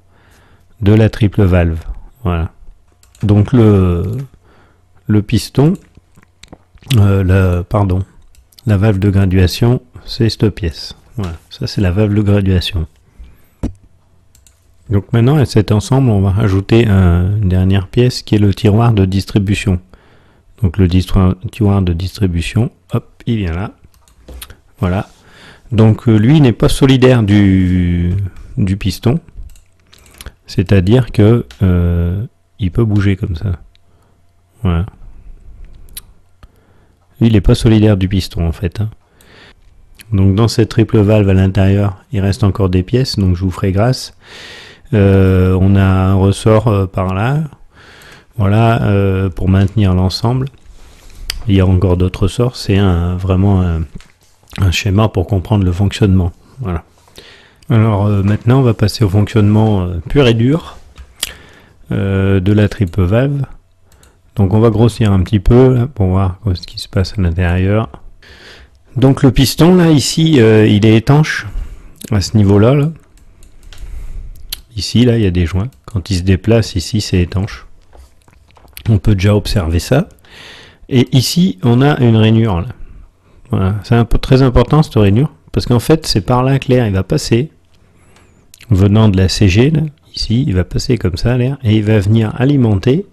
de la triple valve. Voilà. Donc le piston, la valve de graduation, c'est cette pièce. Voilà. Ça c'est la valve de graduation. Donc maintenant à cet ensemble, on va rajouter une dernière pièce qui est le tiroir de distribution. Donc le tiroir de distribution, hop, il vient là. Voilà. Donc lui n'est pas solidaire du piston, c'est-à-dire que il peut bouger comme ça. Voilà. Lui, il n'est pas solidaire du piston en fait. Hein. Donc dans cette triple valve à l'intérieur, il reste encore des pièces, donc je vous ferai grâce. On a un ressort par là, voilà, pour maintenir l'ensemble. Il y a encore d'autres ressorts, c'est vraiment un schéma pour comprendre le fonctionnement. Voilà. Alors maintenant on va passer au fonctionnement pur et dur de la triple valve. Donc on va grossir un petit peu là, pour voir ce qui se passe à l'intérieur. Donc le piston là ici il est étanche à ce niveau là. Ici là il y a des joints. Quand il se déplace ici c'est étanche. On peut déjà observer ça. Et ici on a une rainure là. Voilà, c'est un peu très important cette rainure, parce qu'en fait c'est par là que l'air il va passer, venant de la CG, là, ici, il va passer comme ça l'air, et il va venir alimenter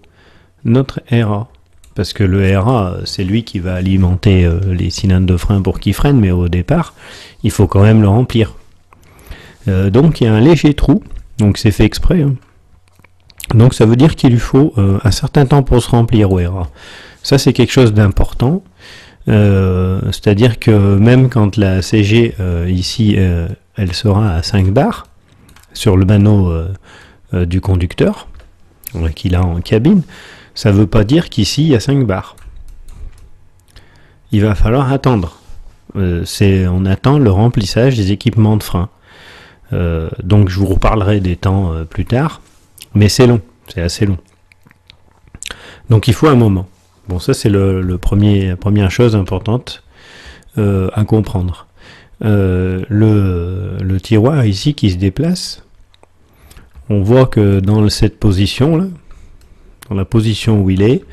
notre RA. Parce que le RA, c'est lui qui va alimenter les cylindres de frein pour qu'ils freinent, mais au départ, il faut quand même le remplir. Donc il y a un léger trou Donc c'est fait exprès, hein. Donc ça veut dire qu'il lui faut un certain temps pour se remplir au RA. Ça c'est quelque chose d'important. C'est-à-dire que même quand la CG ici elle sera à 5 bars sur le panneau du conducteur qu'il a en cabine, ça ne veut pas dire qu'ici il y a 5 bars. Il va falloir attendre. On attend le remplissage des équipements de frein. Donc je vous reparlerai des temps plus tard, mais c'est long, c'est assez long. Donc il faut un moment. Bon, ça c'est première chose importante à comprendre. Le tiroir ici qui se déplace, on voit que dans cette position là, dans la position où il est,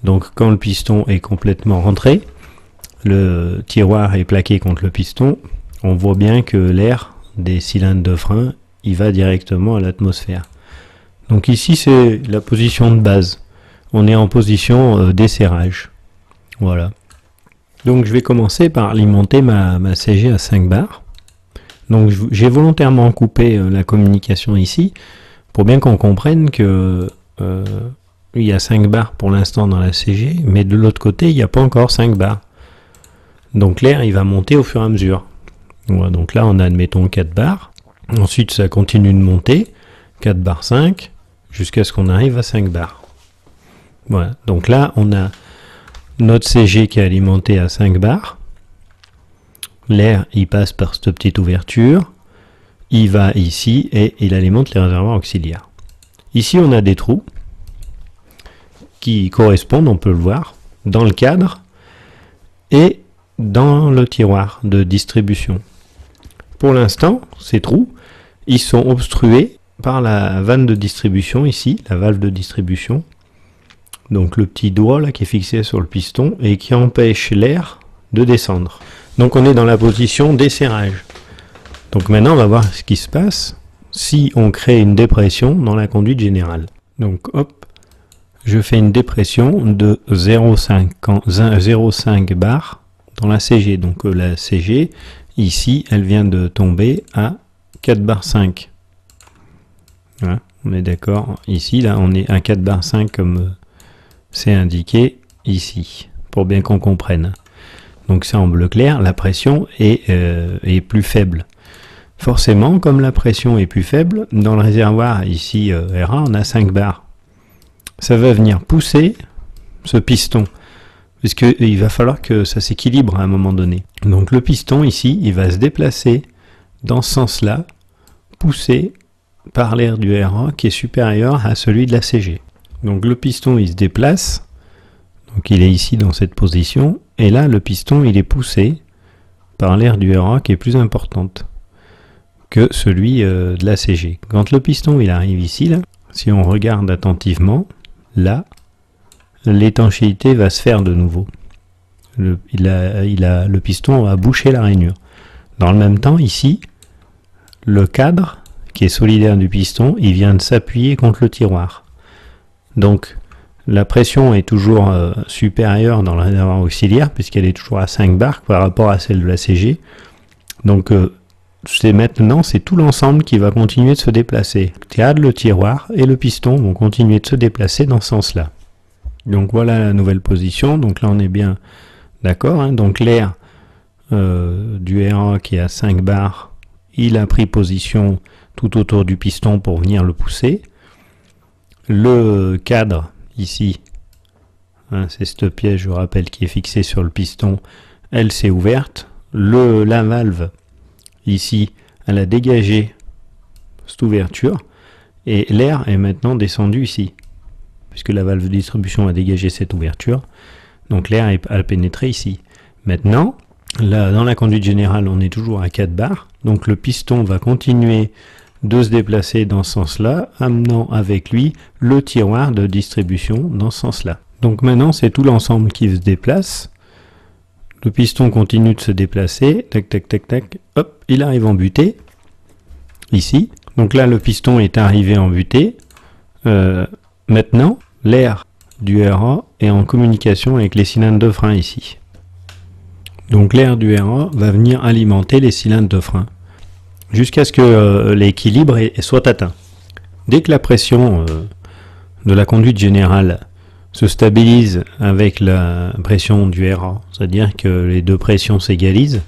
donc quand le piston est complètement rentré, le tiroir est plaqué contre le piston, on voit bien que l'air des cylindres de frein, il va directement à l'atmosphère. Donc ici c'est la position de base. On est en position desserrage. Voilà. Donc je vais commencer par alimenter ma CG à 5 bars. Donc j'ai volontairement coupé la communication ici pour bien qu'on comprenne que il y a 5 bars pour l'instant dans la CG, mais de l'autre côté il n'y a pas encore 5 bars. Donc l'air il va monter au fur et à mesure. Voilà, donc là on a admettons 4 bars. Ensuite ça continue de monter, 4 bars 5, jusqu'à ce qu'on arrive à 5 bars. Voilà, donc là on a notre CG qui est alimenté à 5 bars. L'air il passe par cette petite ouverture, il va ici et il alimente les réservoirs auxiliaires. Ici on a des trous qui correspondent, on peut le voir, dans le cadre et dans le tiroir de distribution. Pour l'instant, ces trous, ils sont obstrués par la vanne de distribution ici, la valve de distribution. Donc le petit doigt là qui est fixé sur le piston et qui empêche l'air de descendre. Donc on est dans la position desserrage. Donc maintenant on va voir ce qui se passe si on crée une dépression dans la conduite générale. Donc hop, je fais une dépression de 0,5 bar dans la CG. Donc la CG, ici, elle vient de tomber à 4 bar 5. Voilà, on est d'accord. Ici, là, on est à 4 bar 5 comme c'est indiqué ici, pour bien qu'on comprenne. Donc ça en bleu clair, la pression est plus faible. Forcément, comme la pression est plus faible, dans le réservoir ici RA, on a 5 bars. Ça va venir pousser ce piston, puisqu'il va falloir que ça s'équilibre à un moment donné. Donc le piston ici, il va se déplacer dans ce sens-là, poussé par l'air du RA qui est supérieur à celui de la CG. Donc le piston il se déplace, donc il est ici dans cette position, et là le piston il est poussé par l'air du RA qui est plus importante que celui de la CG. Quand le piston il arrive ici, là, si on regarde attentivement, là, l'étanchéité va se faire de nouveau. Le piston va boucher la rainure. Dans le même temps, ici, le cadre qui est solidaire du piston, il vient de s'appuyer contre le tiroir. Donc, la pression est toujours supérieure dans le réservoir auxiliaire, puisqu'elle est toujours à 5 bars par rapport à celle de la CG. Donc, maintenant, c'est tout l'ensemble qui va continuer de se déplacer. Le cadre, le tiroir et le piston vont continuer de se déplacer dans ce sens-là. Donc voilà la nouvelle position. Donc là, on est bien d'accord, hein. Donc l'air du RA qui est à 5 bars, il a pris position tout autour du piston pour venir le pousser. Le cadre, ici, hein, c'est cette pièce, je vous rappelle, qui est fixée sur le piston, elle s'est ouverte. La valve, ici, elle a dégagé cette ouverture et l'air est maintenant descendu ici, puisque la valve de distribution a dégagé cette ouverture. Donc l'air a pénétré ici. Maintenant, là, dans la conduite générale, on est toujours à 4 bars. Donc le piston va continuer de se déplacer dans ce sens-là, amenant avec lui le tiroir de distribution dans ce sens-là. Donc maintenant, c'est tout l'ensemble qui se déplace. Le piston continue de se déplacer. Tac, tac, tac, tac. Hop, il arrive en butée. Ici. Donc là, le piston est arrivé en butée. Maintenant, l'air du RA est en communication avec les cylindres de frein ici. Donc l'air du RA va venir alimenter les cylindres de frein jusqu'à ce que l'équilibre soit atteint. Dès que la pression de la conduite générale se stabilise avec la pression du RA, c'est-à-dire que les deux pressions s'égalisent,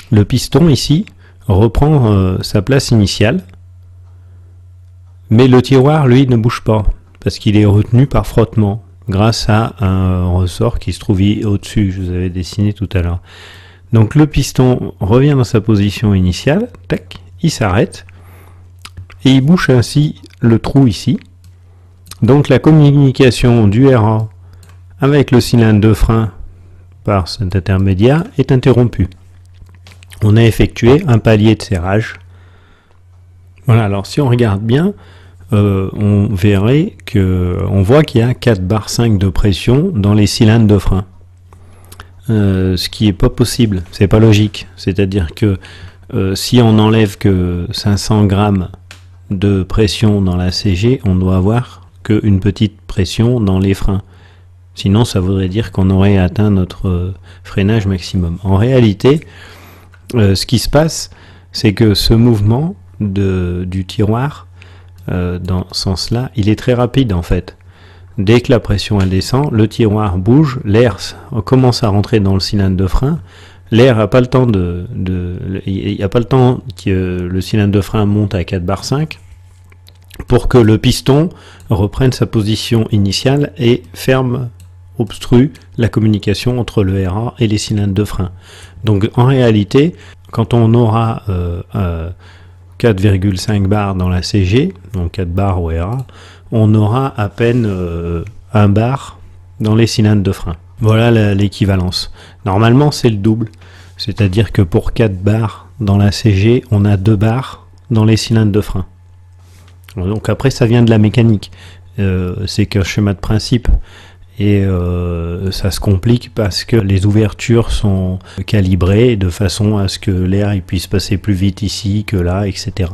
le piston ici reprend sa place initiale, mais le tiroir, lui, ne bouge pas, parce qu'il est retenu par frottement, grâce à un ressort qui se trouve au-dessus, je vous avais dessiné tout à l'heure. Donc le piston revient dans sa position initiale, tac, il s'arrête, et il bouche ainsi le trou ici. Donc la communication du RA avec le cylindre de frein par cet intermédiaire est interrompue. On a effectué un palier de serrage. Voilà, alors si on regarde bien, on verrait on voit qu'il y a 4 bar 5 de pression dans les cylindres de frein. Ce qui n'est pas possible, c'est pas logique. C'est-à-dire que si on enlève que 500 grammes de pression dans la CG, on doit avoir qu'une petite pression dans les freins. Sinon, ça voudrait dire qu'on aurait atteint notre freinage maximum. En réalité, ce qui se passe, c'est que ce mouvement du tiroir, dans ce sens-là, il est très rapide en fait. Dès que la pression elle descend, le tiroir bouge, l'air commence à rentrer dans le cylindre de frein. L'air n'a pas le temps il n'y a pas le temps que le cylindre de frein monte à 4 bar 5 pour que le piston reprenne sa position initiale et obstrue la communication entre le RA et les cylindres de frein. Donc en réalité, quand on aura 4,5 bars dans la CG, donc 4 bars au RA, on aura à peine 1 bar dans les cylindres de frein. Voilà l'équivalence. Normalement, c'est le double. C'est-à-dire que pour 4 bars dans la CG, on a 2 bars dans les cylindres de frein. Donc après, ça vient de la mécanique. C'est qu'un schéma de principe. Et ça se complique parce que les ouvertures sont calibrées de façon à ce que l'air puisse passer plus vite ici que là, etc.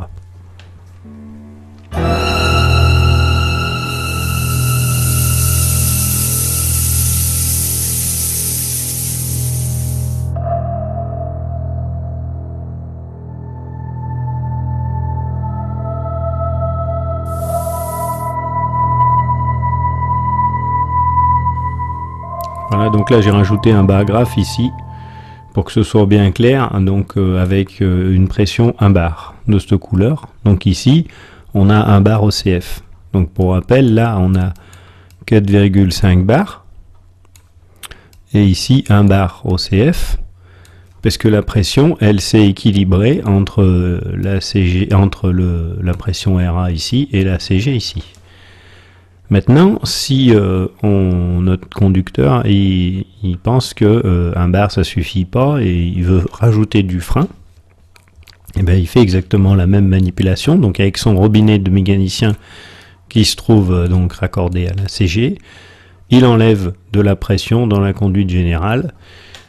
Voilà, donc là j'ai rajouté un bar graphe ici pour que ce soit bien clair, donc avec une pression 1 bar de cette couleur. Donc ici on a 1 bar OCF. Donc pour rappel, là on a 4,5 bars et ici 1 bar OCF, parce que la pression elle s'est équilibrée entre la CG, la pression RA ici et la CG ici. Maintenant, si notre conducteur il pense que 1 bar ça suffit pas et il veut rajouter du frein, et bien il fait exactement la même manipulation. Donc avec son robinet de mécanicien qui se trouve donc raccordé à la CG, il enlève de la pression dans la conduite générale,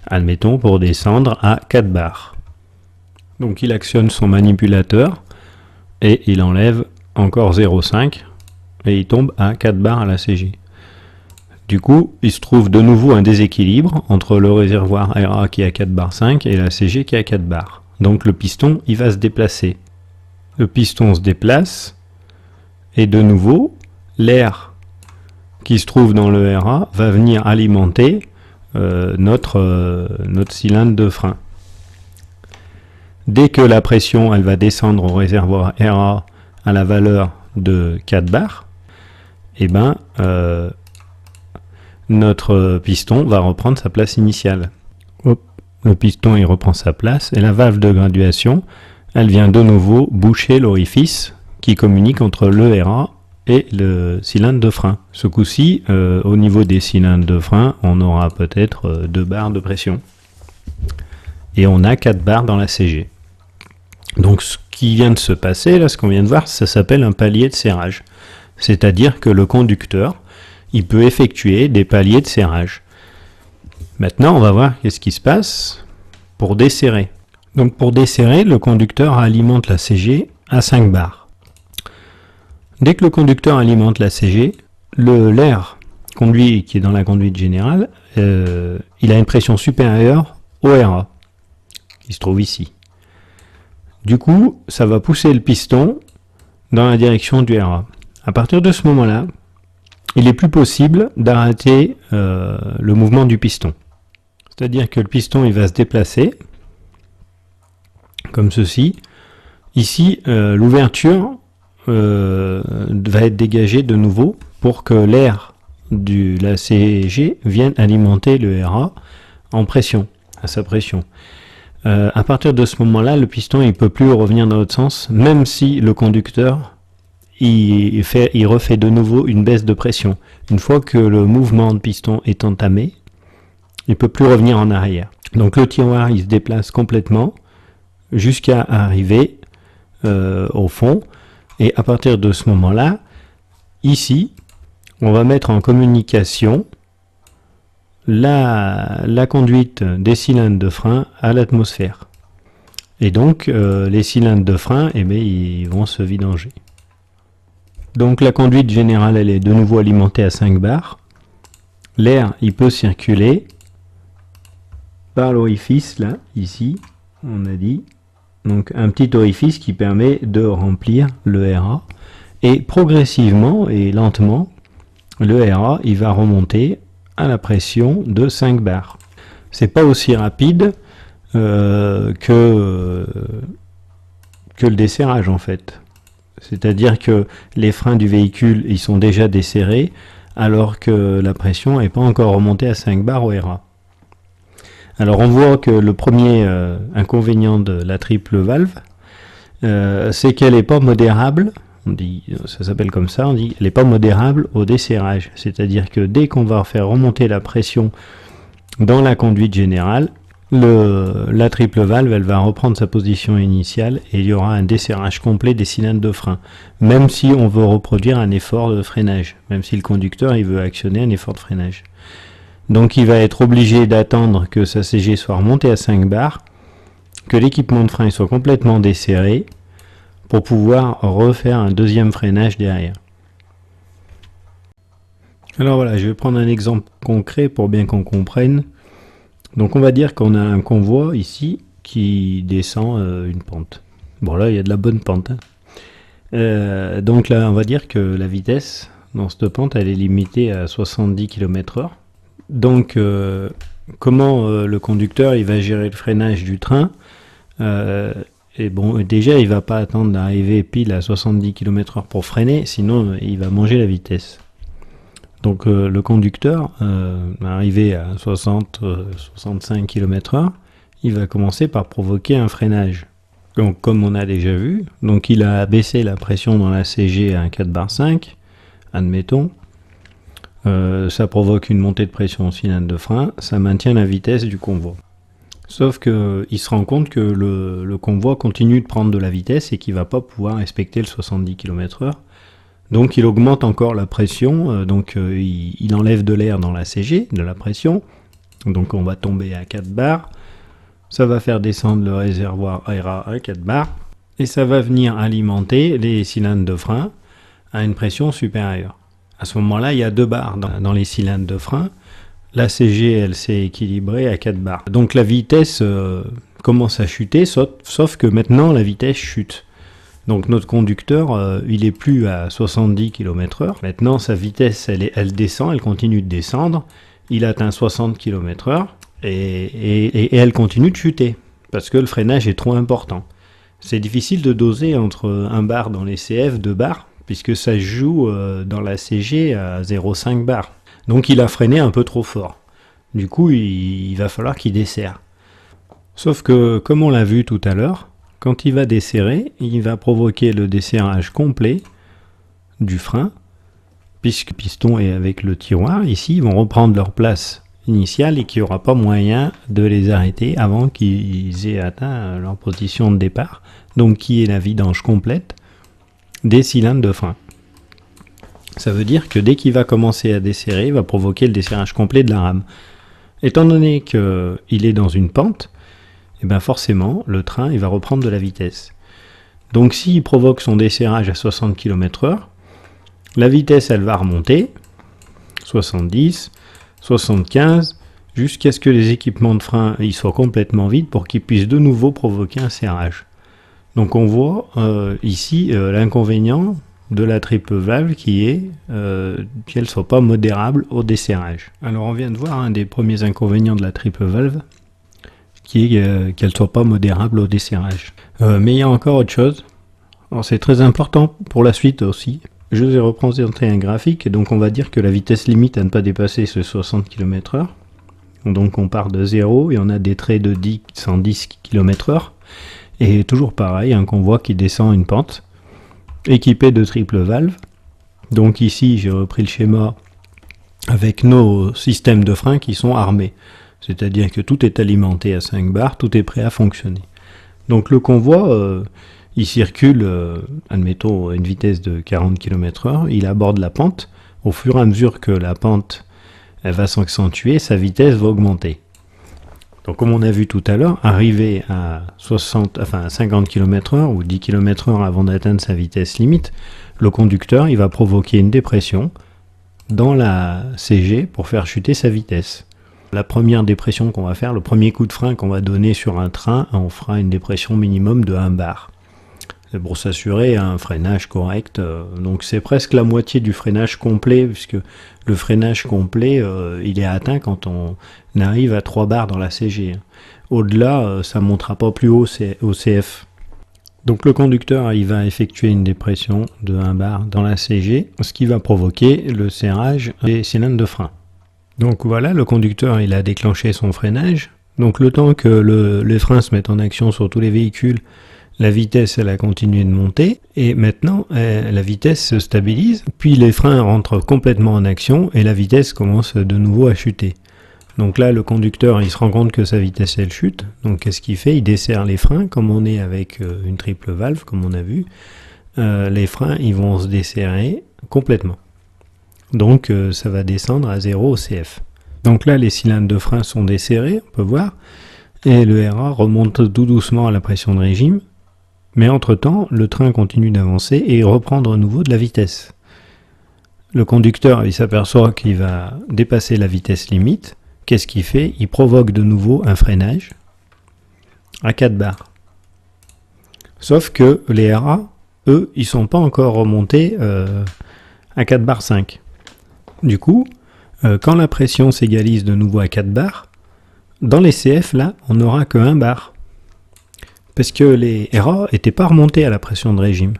admettons pour descendre à 4 bars. Donc il actionne son manipulateur et il enlève encore 0,5. Et il tombe à 4 bars à la CG. Du coup, il se trouve de nouveau un déséquilibre entre le réservoir RA qui est à 4 bars 5 et la CG qui est à 4 bars. Donc le piston, il va se déplacer. Le piston se déplace et de nouveau, l'air qui se trouve dans le RA va venir alimenter notre cylindre de frein. Dès que la pression elle va descendre au réservoir RA à la valeur de 4 bars, et ben notre piston va reprendre sa place initiale. Hop, le piston il reprend sa place et la valve de graduation elle vient de nouveau boucher l'orifice qui communique entre le RA et le cylindre de frein. Ce coup-ci, au niveau des cylindres de frein, on aura peut-être 2 bars de pression et on a 4 bars dans la CG. Donc ce qui vient de se passer, là, ce qu'on vient de voir, ça s'appelle un palier de serrage. C'est-à-dire que le conducteur, il peut effectuer des paliers de serrage. Maintenant, on va voir qu'est-ce qui se passe pour desserrer. Donc pour desserrer, le conducteur alimente la CG à 5 bars. Dès que le conducteur alimente la CG, l'air conduit qui est dans la conduite générale, il a une pression supérieure au RA, qui se trouve ici. Du coup, ça va pousser le piston dans la direction du RA. À partir de ce moment-là, il est plus possible d'arrêter le mouvement du piston. C'est-à-dire que le piston il va se déplacer, comme ceci. Ici, l'ouverture va être dégagée de nouveau pour que l'air de la CG vienne alimenter le RA en pression, à sa pression. À partir de ce moment-là, le piston il peut plus revenir dans l'autre sens, même si le conducteur il refait de nouveau une baisse de pression. Une fois que le mouvement de piston est entamé, il peut plus revenir en arrière. Donc le tiroir il se déplace complètement jusqu'à arriver au fond, et à partir de ce moment-là, ici, on va mettre en communication la conduite des cylindres de frein à l'atmosphère. Et donc les cylindres de frein, eh bien, ils vont se vidanger. Donc la conduite générale, elle est de nouveau alimentée à 5 bars. L'air, il peut circuler par l'orifice, là, ici, on a dit. Donc un petit orifice qui permet de remplir le RA. Et progressivement et lentement, le RA, il va remonter à la pression de 5 bars. C'est pas aussi rapide que le desserrage en fait. C'est-à-dire que les freins du véhicule ils sont déjà desserrés alors que la pression n'est pas encore remontée à 5 bars au RA. Alors on voit que le premier inconvénient de la triple valve, c'est qu'elle n'est pas modérable. On dit, ça s'appelle comme ça, on dit elle n'est pas modérable au desserrage. C'est-à-dire que dès qu'on va faire remonter la pression dans la conduite générale, la triple valve elle va reprendre sa position initiale et il y aura un desserrage complet des cylindres de frein, même si on veut reproduire un effort de freinage, même si le conducteur il veut actionner un effort de freinage. Donc il va être obligé d'attendre que sa CG soit remontée à 5 bars, que l'équipement de frein soit complètement desserré pour pouvoir refaire un deuxième freinage derrière. Alors voilà, je vais prendre un exemple concret pour bien qu'on comprenne. Donc on va dire qu'on a un convoi ici qui descend une pente. Bon là il y a de la bonne pente. Donc là on va dire que la vitesse dans cette pente elle est limitée à 70 km/h. Donc comment le conducteur il va gérer le freinage du train et bon déjà il va pas attendre d'arriver pile à 70 km/h pour freiner, sinon il va manger la vitesse. Donc le conducteur, arrivé à 60-65 km/h, il va commencer par provoquer un freinage. Donc comme on a déjà vu, donc il a baissé la pression dans la CG à 4 bar 5, admettons. Ça provoque une montée de pression au cylindre de frein, ça maintient la vitesse du convoi. Sauf qu'il se rend compte que le convoi continue de prendre de la vitesse et qu'il ne va pas pouvoir respecter le 70 km/h. Donc il augmente encore la pression, il enlève de l'air dans la CG, de la pression, donc on va tomber à 4 bars, ça va faire descendre le réservoir RA à 4 bars, et ça va venir alimenter les cylindres de frein à une pression supérieure. À ce moment-là, il y a 2 bars dans les cylindres de frein, la CG elle s'est équilibrée à 4 bars. Donc la vitesse commence à chuter, sauf que maintenant la vitesse chute. Donc notre conducteur, il est plus à 70 km/h. Maintenant, sa vitesse, elle descend, elle continue de descendre. Il atteint 60 km/h et elle continue de chuter parce que le freinage est trop important. C'est difficile de doser entre 1 bar dans les CF, 2 bars, puisque ça joue dans la CG à 0,5 bar. Donc il a freiné un peu trop fort. Du coup, il va falloir qu'il desserre. Sauf que, comme on l'a vu tout à l'heure, quand il va desserrer, il va provoquer le desserrage complet du frein, puisque le piston est avec le tiroir. Ici, ils vont reprendre leur place initiale et qu'il n'y aura pas moyen de les arrêter avant qu'ils aient atteint leur position de départ, donc qui est la vidange complète des cylindres de frein. Ça veut dire que dès qu'il va commencer à desserrer, il va provoquer le desserrage complet de la rame. Étant donné qu'il est dans une pente, et bien forcément, le train il va reprendre de la vitesse. Donc s'il provoque son desserrage à 60 km/h, la vitesse elle va remonter, 70, 75, jusqu'à ce que les équipements de frein ils soient complètement vides pour qu'ils puissent de nouveau provoquer un serrage. Donc on voit ici l'inconvénient de la triple valve qui est qu'elle ne soit pas modérable au desserrage. Alors on vient de voir un des premiers inconvénients de la triple valve qui est qu'elle ne soit pas modérable au desserrage. Mais il y a encore autre chose. C'est très important pour la suite aussi. Je vous ai représenté un graphique, et donc on va dire que la vitesse limite à ne pas dépasser c'est 60 km/h. Donc on part de 0 et on a des traits de 110 km/h. Et toujours pareil, un convoi qui descend une pente, équipé de triple valve. Donc ici j'ai repris le schéma avec nos systèmes de frein qui sont armés. C'est-à-dire que tout est alimenté à 5 bars, tout est prêt à fonctionner. Donc le convoi... il circule, admettons, à une vitesse de 40 km/h, il aborde la pente. Au fur et à mesure que la pente elle va s'accentuer, sa vitesse va augmenter. Donc comme on a vu tout à l'heure, arriver à 50 km/h ou 10 km/h avant d'atteindre sa vitesse limite, le conducteur il va provoquer une dépression dans la CG pour faire chuter sa vitesse. La première dépression qu'on va faire, le premier coup de frein qu'on va donner sur un train, on fera une dépression minimum de 1 bar. Pour s'assurer un freinage correct, donc c'est presque la moitié du freinage complet, puisque le freinage complet il est atteint quand on arrive à 3 bars dans la CG. Au-delà, ça ne montera pas plus haut au CF. Donc le conducteur il va effectuer une dépression de 1 bar dans la CG, ce qui va provoquer le serrage des cylindres de frein. Donc voilà, le conducteur il a déclenché son freinage. Donc le temps que les freins se mettent en action sur tous les véhicules, la vitesse elle a continué de monter et maintenant la vitesse se stabilise, puis les freins rentrent complètement en action et la vitesse commence de nouveau à chuter. Donc là le conducteur il se rend compte que sa vitesse elle chute, donc qu'est-ce qu'il fait? Il desserre les freins comme on est avec une triple valve comme on a vu. Les freins ils vont se desserrer complètement. Donc ça va descendre à 0 au CF. Donc là les cylindres de frein sont desserrés, on peut voir, et le RA remonte tout doucement à la pression de régime. Mais entre-temps, le train continue d'avancer et reprend de nouveau de la vitesse. Le conducteur il s'aperçoit qu'il va dépasser la vitesse limite. Qu'est-ce qu'il fait? Il provoque de nouveau un freinage à 4 bars. Sauf que les RA, eux, ils ne sont pas encore remontés à 4 bars 5. Du coup, quand la pression s'égalise de nouveau à 4 bars, dans les CF, là, on n'aura que 1 bar. Parce que les RA n'étaient pas remontés à la pression de régime.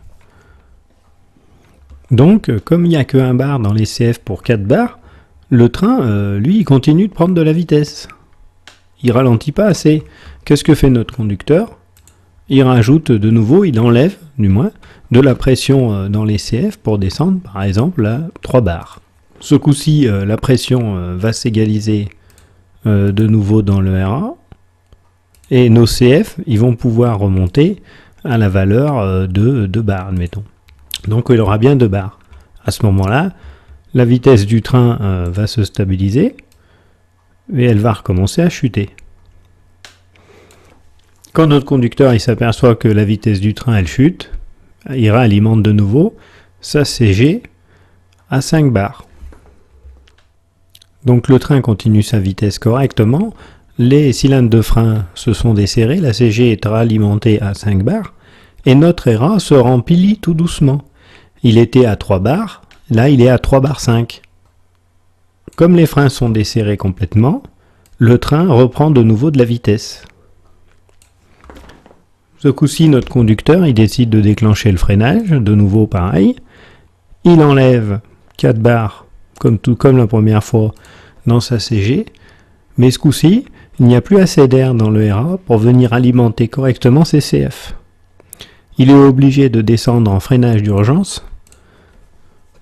Donc, comme il n'y a que 1 bar dans les CF pour 4 bars, le train, lui, il continue de prendre de la vitesse. Il ralentit pas assez. Qu'est-ce que fait notre conducteur? Il rajoute de nouveau, il enlève, du moins, de la pression dans les CF pour descendre, par exemple, à 3 bars. Ce coup-ci, la pression va s'égaliser de nouveau dans le RA. Et nos CF, ils vont pouvoir remonter à la valeur de 2 bars, admettons. Donc il aura bien 2 bars. À ce moment-là, la vitesse du train va se stabiliser et elle va recommencer à chuter. Quand notre conducteur il s'aperçoit que la vitesse du train elle chute, il réalimente de nouveau sa CG à 5 bars. Donc le train continue sa vitesse correctement. Les cylindres de frein se sont desserrés, la CG est réalimentée à 5 bars, et notre RA se remplit tout doucement. Il était à 3 bars, là il est à 3 bars 5. Comme les freins sont desserrés complètement, le train reprend de nouveau de la vitesse. Ce coup-ci, notre conducteur, il décide de déclencher le freinage, de nouveau pareil. Il enlève 4 bars, comme la première fois, dans sa CG, mais ce coup-ci, il n'y a plus assez d'air dans le RA pour venir alimenter correctement ses CF. Il est obligé de descendre en freinage d'urgence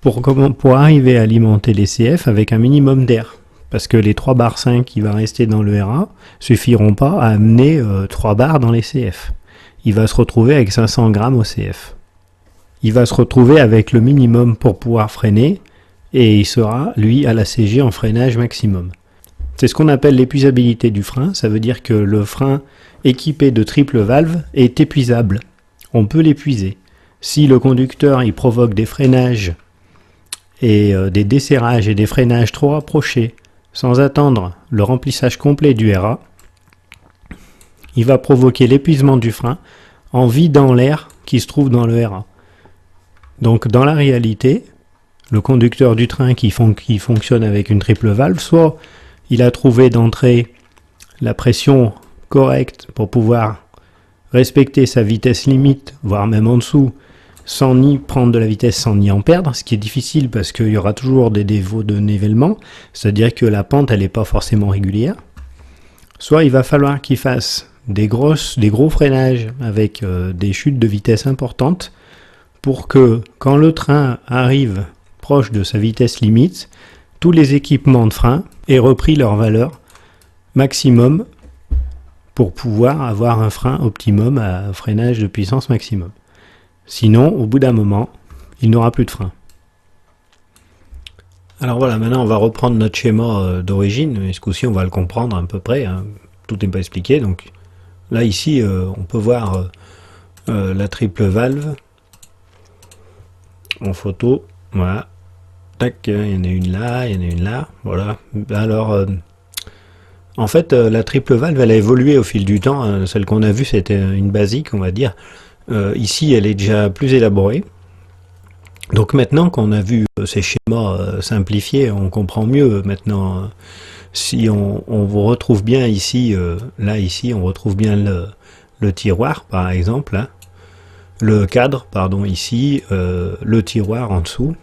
pour arriver à alimenter les CF avec un minimum d'air. Parce que les 3 bars 5 qui va rester dans le RA suffiront pas à amener 3 bars dans les CF. Il va se retrouver avec 500 grammes au CF. Il va se retrouver avec le minimum pour pouvoir freiner et il sera, lui, à la CG en freinage maximum. C'est ce qu'on appelle l'épuisabilité du frein, ça veut dire que le frein équipé de triple valve est épuisable. On peut l'épuiser. Si le conducteur il provoque des freinages et des desserrages et des freinages trop rapprochés sans attendre le remplissage complet du RA, il va provoquer l'épuisement du frein en vidant l'air qui se trouve dans le RA. Donc dans la réalité, le conducteur du train qui fonctionne avec une triple valve, soit il a trouvé d'entrée la pression correcte pour pouvoir respecter sa vitesse limite, voire même en dessous, sans ni prendre de la vitesse, sans ni en perdre, ce qui est difficile parce qu'il y aura toujours des défauts de nivellement, c'est-à-dire que la pente elle n'est pas forcément régulière. Soit il va falloir qu'il fasse des gros freinages avec des chutes de vitesse importantes pour que quand le train arrive proche de sa vitesse limite, tous les équipements de frein aient repris leur valeur maximum pour pouvoir avoir un frein optimum à freinage de puissance maximum. Sinon, au bout d'un moment, il n'aura plus de frein. Alors voilà, maintenant on va reprendre notre schéma d'origine, et ce coup-ci on va le comprendre à peu près, hein. Tout n'est pas expliqué. Donc là ici on peut voir la triple valve en photo, voilà, tac, il y en a une là, il y en a une là, voilà. Alors en fait la triple valve elle a évolué au fil du temps, celle qu'on a vue c'était une basique on va dire, ici elle est déjà plus élaborée. Donc maintenant qu'on a vu ces schémas simplifiés, on comprend mieux maintenant. Si on vous retrouve bien ici, là ici, on retrouve bien le tiroir par exemple, hein, le cadre, pardon, ici, le tiroir en dessous.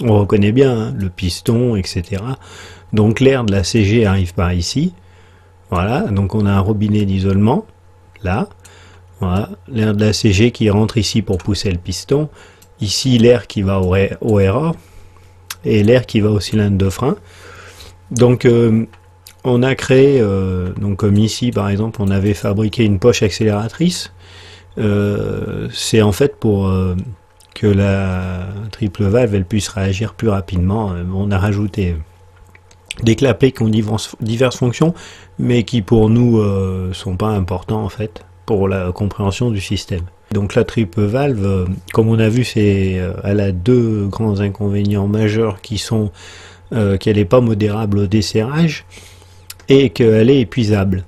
On reconnaît bien hein, le piston, etc. Donc l'air de la CG arrive par ici. Voilà, donc on a un robinet d'isolement, là. Voilà, l'air de la CG qui rentre ici pour pousser le piston. Ici, l'air qui va au RA et l'air qui va au cylindre de frein. Donc, on a créé, donc comme ici par exemple, on avait fabriqué une poche accélératrice. C'est en fait pour que la triple valve elle puisse réagir plus rapidement. On a rajouté des clapets qui ont diverses fonctions, mais qui pour nous sont pas importants en fait pour la compréhension du système. Donc la triple valve, comme on a vu, elle a deux grands inconvénients majeurs qui sont qu'elle n'est pas modérable au desserrage et qu'elle est épuisable.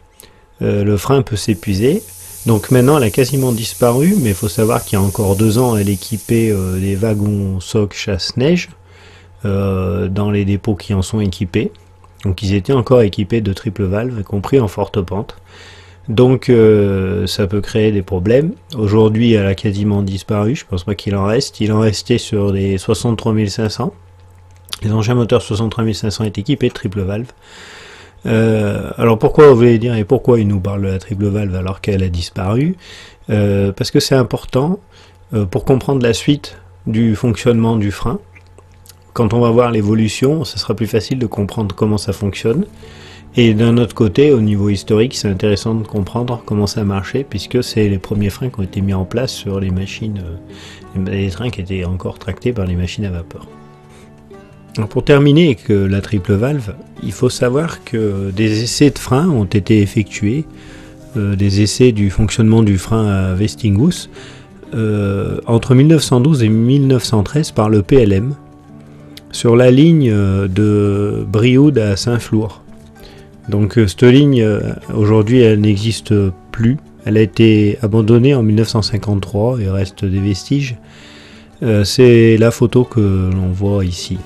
Le frein peut s'épuiser. Donc maintenant elle a quasiment disparu, mais il faut savoir qu'il y a encore 2 ans elle équipait des wagons SOC chasse-neige dans les dépôts qui en sont équipés. Donc ils étaient encore équipés de triple valve, y compris en forte pente. Donc ça peut créer des problèmes. Aujourd'hui elle a quasiment disparu, je pense pas qu'il en reste. Il en restait sur des 63 500. Les engins moteurs 63 500 est équipés de triple valve. Alors pourquoi vous voulez dire et pourquoi il nous parle de la triple valve alors qu'elle a disparu? Parce que c'est important pour comprendre la suite du fonctionnement du frein. Quand on va voir l'évolution, ça sera plus facile de comprendre comment ça fonctionne. Et d'un autre côté, au niveau historique, c'est intéressant de comprendre comment ça marchait, puisque c'est les premiers freins qui ont été mis en place sur les machines, les trains qui étaient encore tractés par les machines à vapeur. Alors pour terminer avec la triple valve, il faut savoir que des essais de frein ont été effectués, des essais du fonctionnement du frein à Westinghouse, entre 1912 et 1913 par le PLM, sur la ligne de Brioude à Saint-Flour. Donc cette ligne, aujourd'hui, elle n'existe plus. Elle a été abandonnée en 1953, il reste des vestiges. C'est la photo que l'on voit ici.